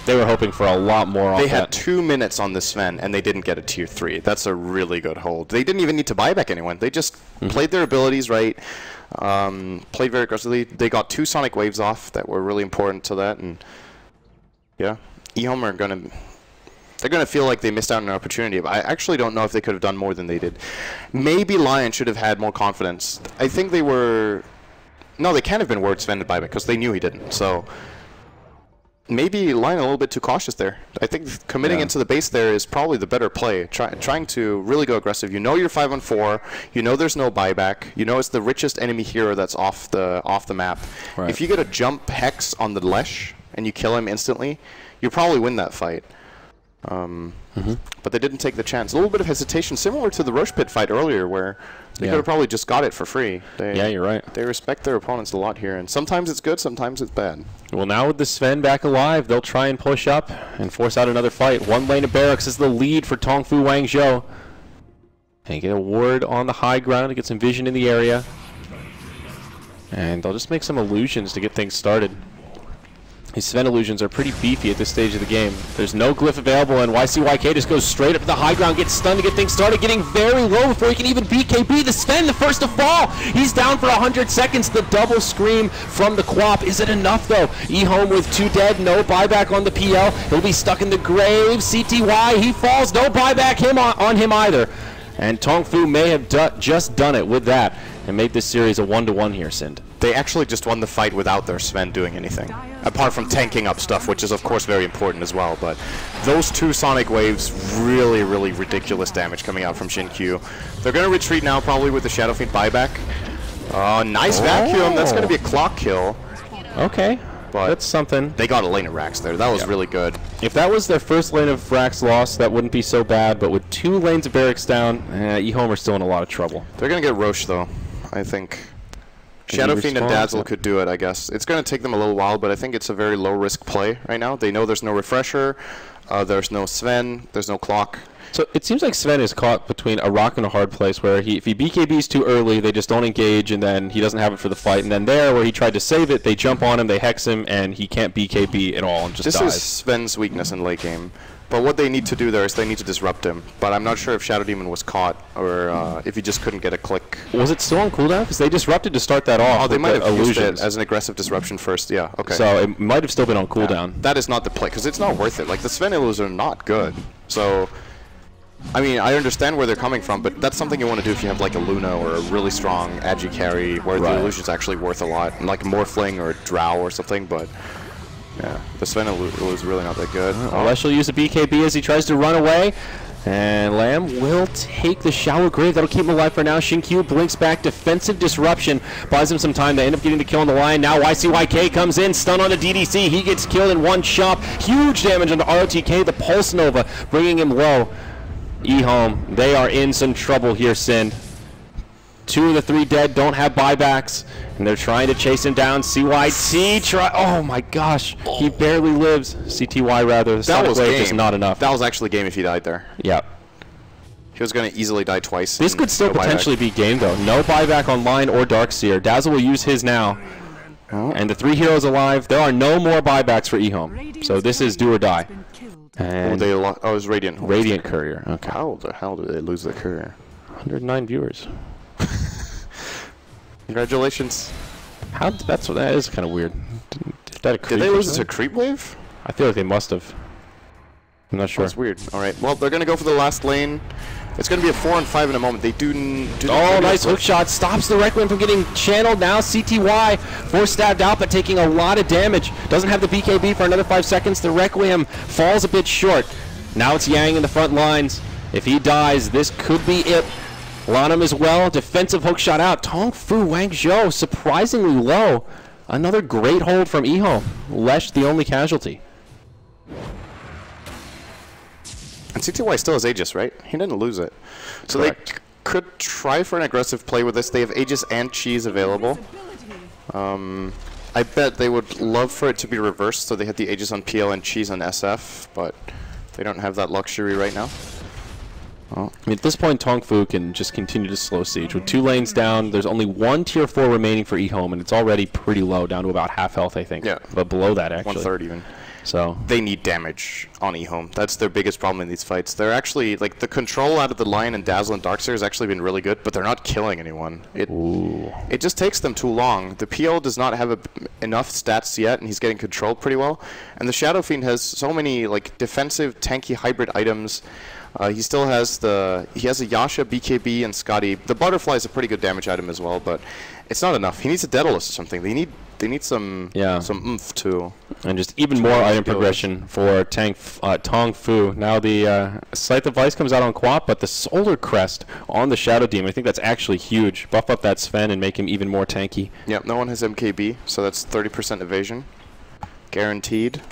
They were hoping for a lot more on that. They had 2 minutes on the Sven, and they didn't get a tier 3. That's a really good hold. They didn't even need to buy back anyone. They just played their abilities right, played very aggressively. They got 2 Sonic Waves off that were really important to that. And yeah, Ehome are going to... They're going to feel like they missed out on an opportunity, but I actually don't know if they could have done more than they did. Maybe Lion should have had more confidence. I think they were... No, they can't have been worried Sven to buy back because they knew he didn't. So maybe Lion a little bit too cautious there. I think committing into the base there is probably the better play. Trying to really go aggressive. You know you're 5-on-4. You know there's no buyback. You know it's the richest enemy hero that's off the map. Right. If you get a jump hex on the Lesh and you kill him instantly, you probably win that fight. But they didn't take the chance. A little bit of hesitation, similar to the Roche Pit fight earlier, where they could have probably just got it for free. Yeah, you're right. They respect their opponents a lot here, and sometimes it's good, sometimes it's bad. Well, now with the Sven back alive, they'll try and push up and force out another fight. 1 lane of Barracks is the lead for TongFu Wangzhou. And get a ward on the high ground to get some vision in the area. And they'll just make some illusions to get things started. These Sven illusions are pretty beefy at this stage of the game. There's no glyph available, and YCYK just goes straight up to the high ground, gets stunned to get things started, getting very low before he can even BKB. The Sven, the first to fall. He's down for 100 seconds. The double scream from the Quap. Is it enough, though? Ehome with 2 dead, no buyback on the PL. He'll be stuck in the grave. CTY, he falls. No buyback on him either. And TongFu may have just done it with that and made this series a 1-1 here, Sind. They actually just won the fight without their Sven doing anything, apart from tanking up stuff, which is of course very important as well. But those 2 Sonic Waves, really, really ridiculous damage coming out from Xin-Q. They're going to retreat now, probably with the Shadow Fiend buyback. Nice vacuum. That's going to be a clock kill. Okay, but that's something. They got a lane of Rax there. That was really good. If that was their first lane of Rax loss, that wouldn't be so bad. But with 2 lanes of barracks down, Ehome are still in a lot of trouble. They're going to get Roche, though, I think. Shadow Fiend and Dazzle could do it, I guess. It's going to take them a little while, but I think it's a very low-risk play right now. They know there's no refresher, there's no Sven, there's no clock. So it seems like Sven is caught between a rock and a hard place where if he BKBs too early, they just don't engage, and then he doesn't have it for the fight. And then there, where he tried to save it, they jump on him, they hex him, and he can't BKB at all and just dies. This is Sven's weakness in late game. But what they need to do there is they need to disrupt him. But I'm not sure if Shadow Demon was caught or if he just couldn't get a click. Was it still on cooldown? Because they disrupted to start that off. Oh, they might have illusions. used it as an aggressive disruption first. Yeah, okay. So it might have still been on cooldown. Yeah, that is not the play, because it's not worth it. Like, the Sven illus are not good. So, I mean, I understand where they're coming from, but that's something you want to do if you have, like, a Luna or a really strong Agi carry where the illusion's actually worth a lot. Like Morphling or Drow or something, but... yeah, the Sven is really not that good. Lesh will use a BKB as he tries to run away. And Lamb will take the Shallow Grave. That'll keep him alive for now. Xin-Q blinks back. Defensive disruption. Buys him some time. They end up getting the kill on the line. Now YCYK comes in. Stun on the DDC. He gets killed in one chop. Huge damage on the ROTK. The Pulse Nova bringing him low. Ehome, they are in some trouble here, Sin. 2 of the 3 dead, don't have buybacks, and they're trying to chase him down. CYT oh my gosh, he barely lives. CTY rather. That was game. Just not enough. That was actually game if he died there. Yeah. He was going to easily die twice. This could still potentially be game though. No buyback on Line or Darkseer. Dazzle will use his now. And the 3 heroes alive. There are no more buybacks for Ehome. So this is do or die. And it was Radiant. Radiant Courier. Okay. How the hell did they lose the Courier? 109 viewers. Congratulations. That is kind of weird. Did they lose it to Creep Wave? I feel like they must have. I'm not sure. That's weird. All right. Well, they're gonna go for the last lane. It's gonna be a 4-on-5 in a moment. They do. Oh, nice hook shot. Stops the Requiem from getting channeled. Now CTY force stabbed out, but taking a lot of damage. Doesn't have the BKB for another 5 seconds. The Requiem falls a bit short. Now it's Yang in the front lines. If he dies, this could be it. Lanham as well. Defensive hook shot out. TongFu Wangzhou surprisingly low. Another great hold from Ehome. Lesh the only casualty. And CTY still has Aegis, right? He didn't lose it. So correct. They could try for an aggressive play with this. They have Aegis and Cheese available. I bet they would love for it to be reversed, so they had the Aegis on PL and Cheese on SF, but they don't have that luxury right now. Well, I mean, at this point, TongFu can just continue to slow siege. With 2 lanes down, there's only 1 tier 4 remaining for Ehome, and it's already pretty low, down to about half health, I think. Yeah. But below that, actually. 1/3 even. So they need damage on Ehome. That's their biggest problem in these fights. They're actually, like, the control out of the line and Dazzle and Darkseer has actually been really good, but they're not killing anyone. It just takes them too long. The PL does not have enough stats yet, and he's getting controlled pretty well. And the Shadow Fiend has so many, like, defensive, tanky hybrid items. He still has he has a Yasha, BKB, and Scotty. The Butterfly is a pretty good damage item as well, but it's not enough. He needs a Daedalus or something. They need some oomph too. And just even more item progression for TongFu. Now the Scythe of Vice comes out on Quap, but the Solar Crest on the Shadow Demon, I think that's actually huge. Buff up that Sven and make him even more tanky. Yep, no one has MKB, so that's 30% evasion. Guaranteed.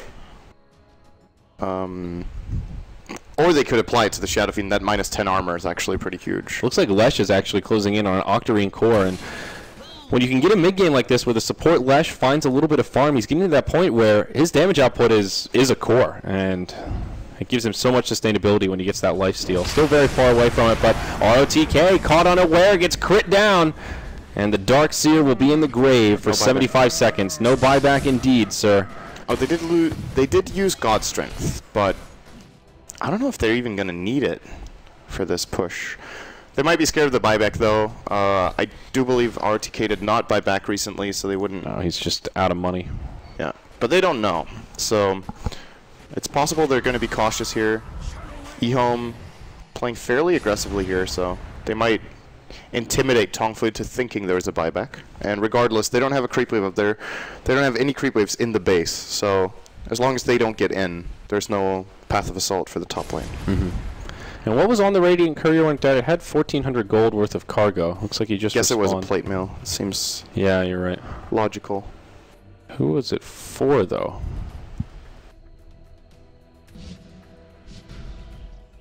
Or they could apply it to the Shadow Fiend. That -10 armor is actually pretty huge. Looks like Lesh is actually closing in on an Octarine core, and when you can get a mid-game like this where the support Lesh finds a little bit of farm, he's getting to that point where his damage output is a core, and it gives him so much sustainability when he gets that lifesteal. Still very far away from it, but ROTK caught unaware, gets crit down, And the Dark Seer will be in the grave for 75 seconds. No buyback indeed, sir. Oh, they did use God Strength, but I don't know if they're even going to need it for this push. They might be scared of the buyback, though. I do believe RTK did not buy back recently, so they wouldn't... No, he's just out of money. Yeah, but they don't know. So it's possible they're going to be cautious here. Ehome playing fairly aggressively here, so they might intimidate TongFu to thinking there's a buyback. And regardless, they don't have a creep wave up there. They don't have any creep waves in the base, so as long as they don't get in, there's no path of assault for the top lane. And what was on the Radiant Courier when it died? It had 1,400 gold worth of cargo. Looks like he just Guess respawned. it was a plate mail. It seems Yeah, you're right. logical. Who was it for, though?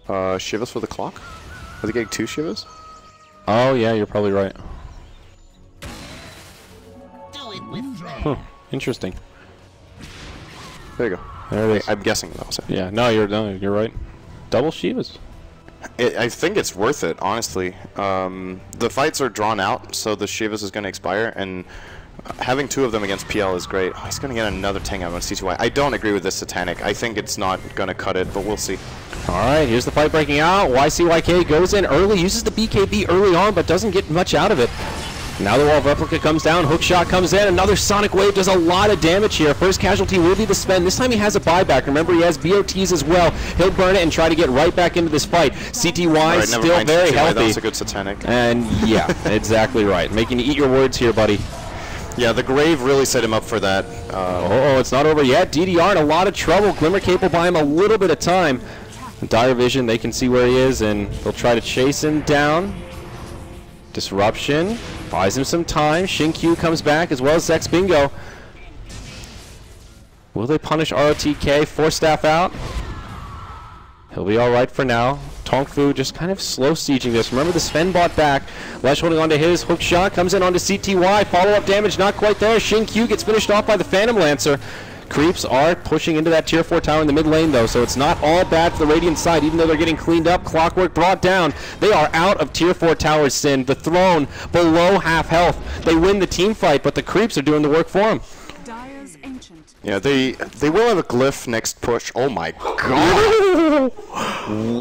Shivas for the clock? Are they getting 2 Shivas? Oh, yeah, you're probably right. Huh, interesting. There you go. There it is. I'm guessing that was it. Yeah, no, you're right. Double Shivas. I think it's worth it, honestly. The fights are drawn out, so the Shivas is going to expire, and having 2 of them against PL is great. Oh, he's going to get another Tang out on C2Y. I don't agree with this Satanic. I think it's not going to cut it, but we'll see. Alright, here's the fight breaking out. YCYK goes in early, uses the BKB early on, but doesn't get much out of it. Now the Wall of Replica comes down, hook shot comes in, another Sonic Wave does a lot of damage here. First casualty will be the Sven. This time he has a buyback. Remember, he has BOTs as well. He'll burn it and try to get right back into this fight. CTY Right, still mind, very CTY, healthy. That was a good Satanic. And yeah, exactly right. Making you eat your words here, buddy. Yeah, the Grave really set him up for that. Oh, it's not over yet. DDR in a lot of trouble. Glimmer Cape will buy him a little bit of time. Dire Vision, they can see where he is, and they'll try to chase him down. Disruption buys him some time. Shinkyu comes back as well as Zex Bingo. Will they punish ROTK? Force staff out. He'll be alright for now. TongFu just kind of slow sieging this. Remember, the Sven bought back. Lesh holding on to his. Hook shot comes in onto CTY. Follow-up damage not quite there. Shinkyu gets finished off by the Phantom Lancer. Creeps are pushing into that tier 4 tower in the mid lane, though, so it's not all bad for the Radiant side, even though they're getting cleaned up. Clockwork brought down. They are out of tier 4 towers, Sin. The Throne below half health. They win the team fight, but the creeps are doing the work for them. Dire's Ancient. Yeah, they will have a glyph next push. Oh my god!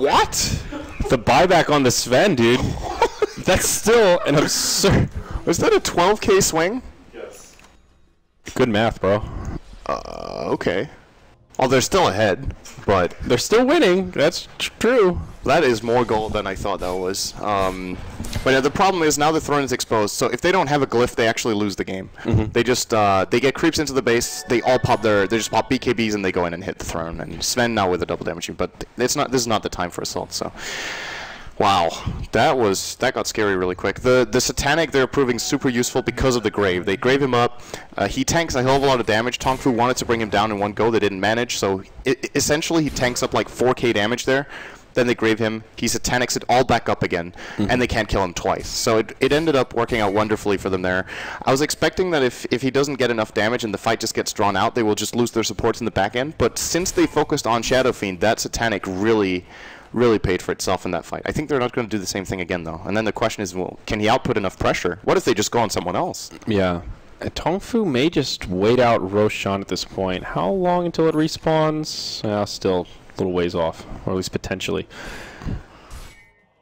What? The buyback on the Sven, dude. That's still an absurd... Was that a 12k swing? Yes. Good math, bro. Okay. Well, they're still ahead, but They're still winning. That's true. that is more gold than I thought that was. But yeah, the problem is now the throne is exposed, so if they don't have a glyph, they actually lose the game. They just they get creeps into the base, they all pop they just pop BKBs and they go in and hit the throne. And Sven now with a double damage, but this is not the time for assault. So, wow, that got scary really quick. The Satanic, they're proving super useful because of the Grave. They grave him up. He tanks a hell of a lot of damage. TongFu wanted to bring him down in one go, they didn't manage. So essentially, he tanks up like 4k damage there. Then they grave him. He Satanics it all back up again, and they can't kill him twice. So it ended up working out wonderfully for them there. I was expecting that if he doesn't get enough damage and the fight just gets drawn out, they will just lose their supports in the back end. But since they focused on Shadow Fiend, that Satanic really paid for itself in that fight. I think they're not going to do the same thing again, though. And then the question is, well, can he output enough pressure? What if they just go on someone else? Yeah. TongFu may just wait out Roshan at this point. How long until it respawns? Still a little ways off, or at least potentially.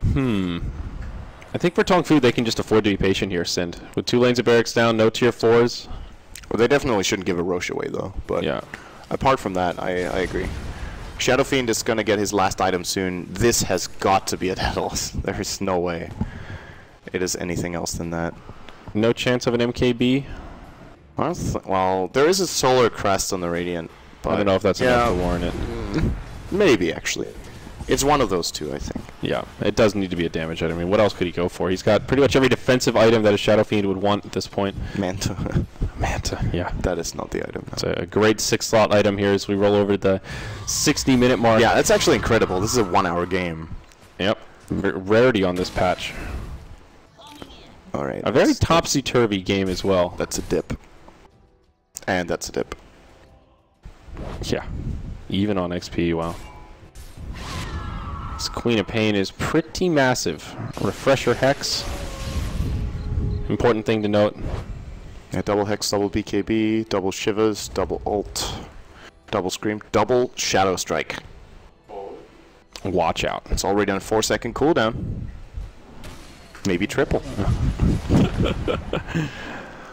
I think for TongFu, they can just afford to be patient here, Sind. With 2 lanes of barracks down, no tier 4s. Well, they definitely shouldn't give a Roche away, though. But yeah. Apart from that, I agree. Shadow Fiend is going to get his last item soon. This has got to be a Daedalus. There's no way it is anything else than that. No chance of an MKB? Well, there is a Solar Crest on the Radiant. But I don't know if that's enough to warrant it. Maybe, actually. It's one of those two, I think. Yeah, it does need to be a damage item. I mean, what else could he go for? He's got pretty much every defensive item that a Shadow Fiend would want at this point. Manta. Manta, yeah. That is not the item. No. It's a great 6-slot item here as we roll over to the 60-minute mark. Yeah, that's actually incredible. This is a 1-hour game. Yep. Rarity on this patch. All right. A very topsy-turvy game as well. That's a dip. And that's a dip. Yeah. Even on XP, wow. This Queen of Pain is pretty massive. Refresher Hex. important thing to note. Yeah, double Hex, double BKB, double Shivas, double ult, double Scream, double Shadow Strike. Watch out. It's already on a 4-second cooldown. Maybe triple.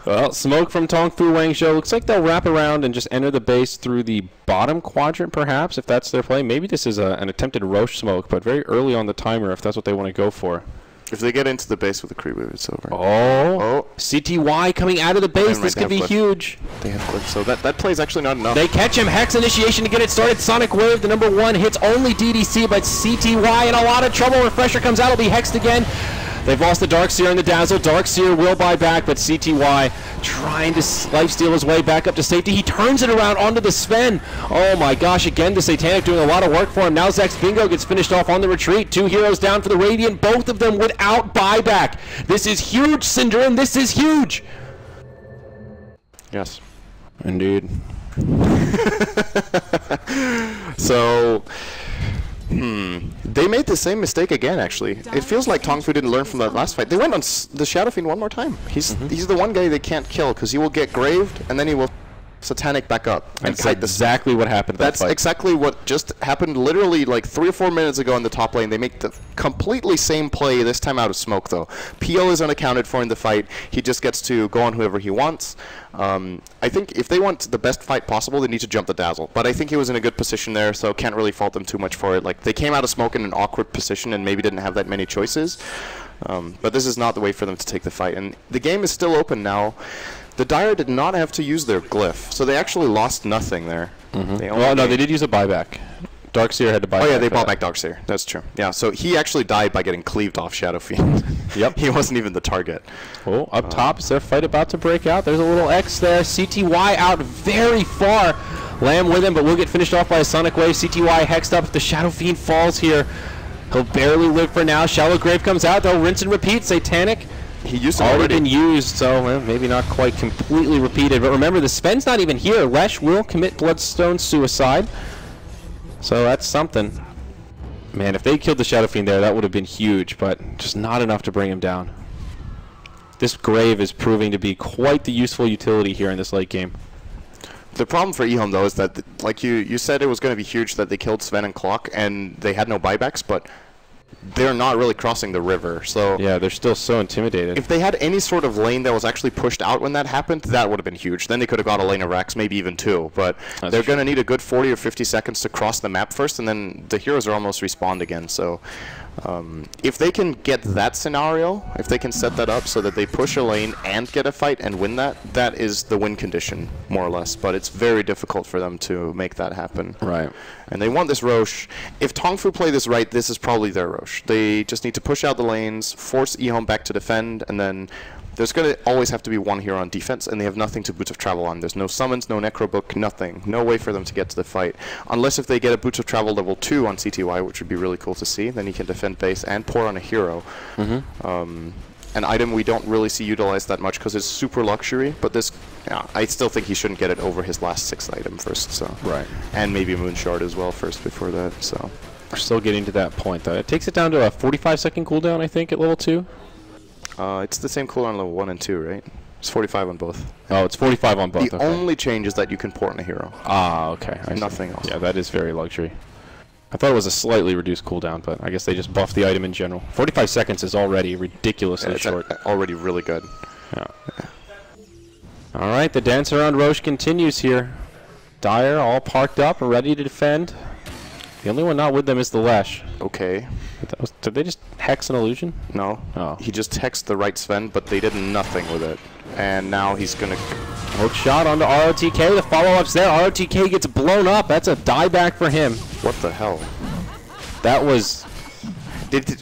Well, smoke from TongFu WZ. Looks like they'll wrap around and just enter the base through the bottom quadrant, perhaps, if that's their play. Maybe this is an attempted Roche smoke, but very early on the timer if that's what they want to go for. If they get into the base with a creep wave, it's over. Oh. CTY coming out of the base. This could be huge. They have Glyph, so that play is actually not enough. They catch him. Hex initiation to get it started. Sonic Wave, the #1, hits only DDC, but CTY in a lot of trouble. Refresher comes out. It'll be hexed again. They've lost the Darkseer and the Dazzle. Darkseer will buy back, but CTY trying to lifesteal his way back up to safety. He turns it around onto the Sven. Oh my gosh, again, the Satanic doing a lot of work for him. Now Zex Bingo gets finished off on the retreat. 2 heroes down for the Radiant, both of them without buyback. This is huge, Syndrome. This is huge. Yes. Indeed. So... They made the same mistake again, actually. It feels like TongFu didn't learn from that last fight. They went on the Shadow Fiend one more time. He's the one guy they can't kill, because he will get graved, and then he will Satanic back up. And that's exactly what happened. That's exactly what just happened literally like 3 or 4 minutes ago in the top lane. They make the completely same play, this time out of smoke, though. PL is unaccounted for in the fight. He just gets to go on whoever he wants. I think if they want the best fight possible, they need to jump the Dazzle. But I think he was in a good position there, so can't really fault them too much for it. Like, they came out of smoke in an awkward position and maybe didn't have that many choices. But this is not the way for them to take the fight. And the game is still open now. The Dire did not have to use their Glyph, so they actually lost nothing there. Well, no, they did use a buyback. Darkseer had to buy back. Oh, yeah, they bought back Darkseer. That's true. Yeah, so he actually died by getting cleaved off Shadow Fiend. Yep. He wasn't even the target. Oh, up top, is their fight about to break out? There's a little X there. CTY out very far. Lamb with him, but will get finished off by a Sonic Wave. CTY hexed up. If the Shadow Fiend falls here, he'll barely live for now. Shallow Grave comes out. They'll rinse and repeat. Satanic. He used it already been used, so well, maybe not quite completely repeated. But remember, the Sven's not even here. Lesh will commit Bloodstone Suicide. So that's something. Man, if they killed the Shadow Fiend there, that would have been huge, but just not enough to bring him down. This Grave is proving to be quite the useful utility here in this late game. The problem for Ehome, though, is that, like you said, it was going to be huge that they killed Sven and Clock, and they had no buybacks, but they're not really crossing the river, so... Yeah, they're still so intimidated. If they had any sort of lane that was actually pushed out when that happened, that would have been huge. Then they could have got a lane of Rex, maybe even 2, but they're going to need a good 40 or 50 seconds to cross the map first, and then the heroes are almost respawned again, so... if they can get that scenario, if they can set that up so that they push a lane and get a fight and win that, that is the win condition, more or less. But it's very difficult for them to make that happen. Right. And they want this Roche. If TongFu play this right, this is probably their Roche. They just need to push out the lanes, force Ehome back to defend, and then there's going to always have to be one hero on defense, and they have nothing to Boots of Travel on. There's no summons, no Necrobook, nothing. No way for them to get to the fight. Unless if they get a Boots of Travel level 2 on CTY, which would be really cool to see. Then he can defend base and pour on a hero. An item we don't really see utilized that much because it's super luxury, but this, yeah, I still think he shouldn't get it over his last 6th item first. So right. And maybe Moon Shard as well first before that. So we're still getting to that point, though. It takes it down to a 45-second cooldown, I think, at level 2. It's the same cooldown level 1 and 2, right? It's 45 on both. Oh, it's 45 on both. The only change is that you can port on a hero. Ah, okay. Nothing else. Yeah, that is very luxury. I thought it was a slightly reduced cooldown, but I guess they just buffed the item in general. 45 seconds is already ridiculously short. Already really good. Yeah. All right, the dance around Roche continues here. Dire all parked up and ready to defend. The only one not with them is the Lesh. Okay. Did they just hex an illusion? No. Oh. He just hexed the right Sven, but they did nothing with it. And now he's going to... Hook shot onto ROTK. The follow-up's there. ROTK gets blown up. That's a dieback for him. What the hell? That was...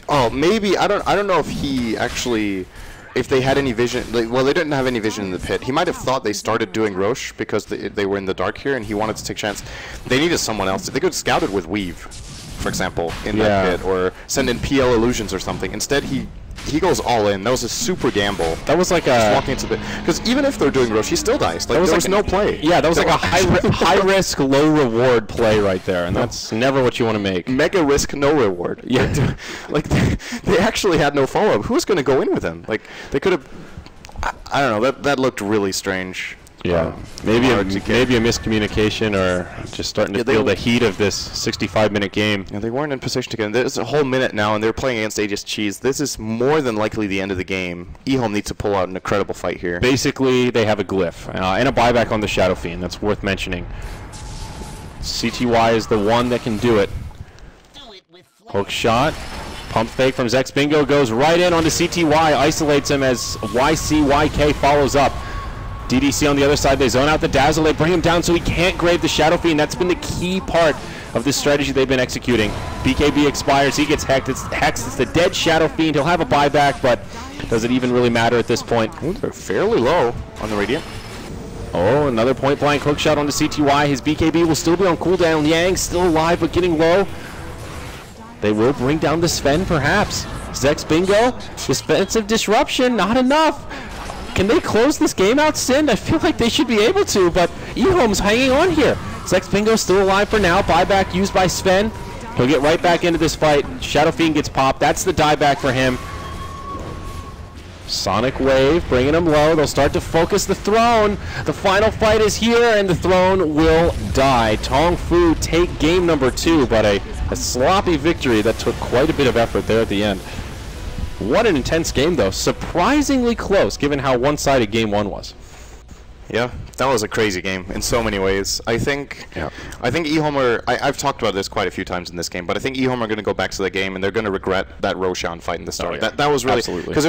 Oh, maybe... I don't know if he actually... If they had any vision... well, they didn't have any vision in the pit. He might have thought they started doing Roche because they were in the dark here, and he wanted to take a chance. They needed someone else. They could have scouted with Weave, for example, in that pit, or send in PL illusions or something. Instead, he goes all in. That was a super gamble. That was like just walking into the... Because even if they're doing Roche, he still dies. Like, there was no play. Yeah, that was like a high-risk, low-reward play right there, and that's never what you want to make. Mega risk, no reward. Yeah. Like, they actually had no follow-up. Who's going to go in with him? Like, they could have... I don't know. That looked really strange. Yeah, maybe a miscommunication, or just starting to feel the heat of this 65-minute game. Yeah, they weren't in position to get in. There's a whole minute now, and they're playing against Aegis Cheese. This is more than likely the end of the game. Ehome needs to pull out an incredible fight here. Basically, they have a glyph and a buyback on the Shadow Fiend. That's worth mentioning. CTY is the one that can do it. Hook shot. Pump fake from Zex Bingo goes right in onto CTY. Isolates him as YCYK follows up. DDC on the other side, they zone out the Dazzle, they bring him down so he can't grave the Shadow Fiend. That's been the key part of this strategy they've been executing. BKB expires, he gets hexed, it's the dead Shadow Fiend. He'll have a buyback, but does it even really matter at this point? Ooh, they're fairly low on the Radiant. Oh, another point blank hook shot onto CTY. His BKB will still be on cooldown. Yang still alive, but getting low. They will bring down the Sven, perhaps. Zex Bingo, defensive disruption, not enough. Can they close this game out, Sin? I feel like they should be able to, but Ehome's hanging on here. Zex Bingo's still alive for now. Buyback used by Sven. He'll get right back into this fight. Shadow Fiend gets popped. That's the dieback for him. Sonic Wave, bringing him low. They'll start to focus the throne. The final fight is here, and the throne will die. TongFu take game number 2, but a sloppy victory that took quite a bit of effort there at the end. What an intense game, though. Surprisingly close, given how one-sided game 1 was. Yeah, that was a crazy game in so many ways. I think Ehome I've talked about this quite a few times in this game, but I think Ehome are going to go back to the game, and they're going to regret that Roshan fight in the story. Oh, yeah. That was really... Absolutely. Because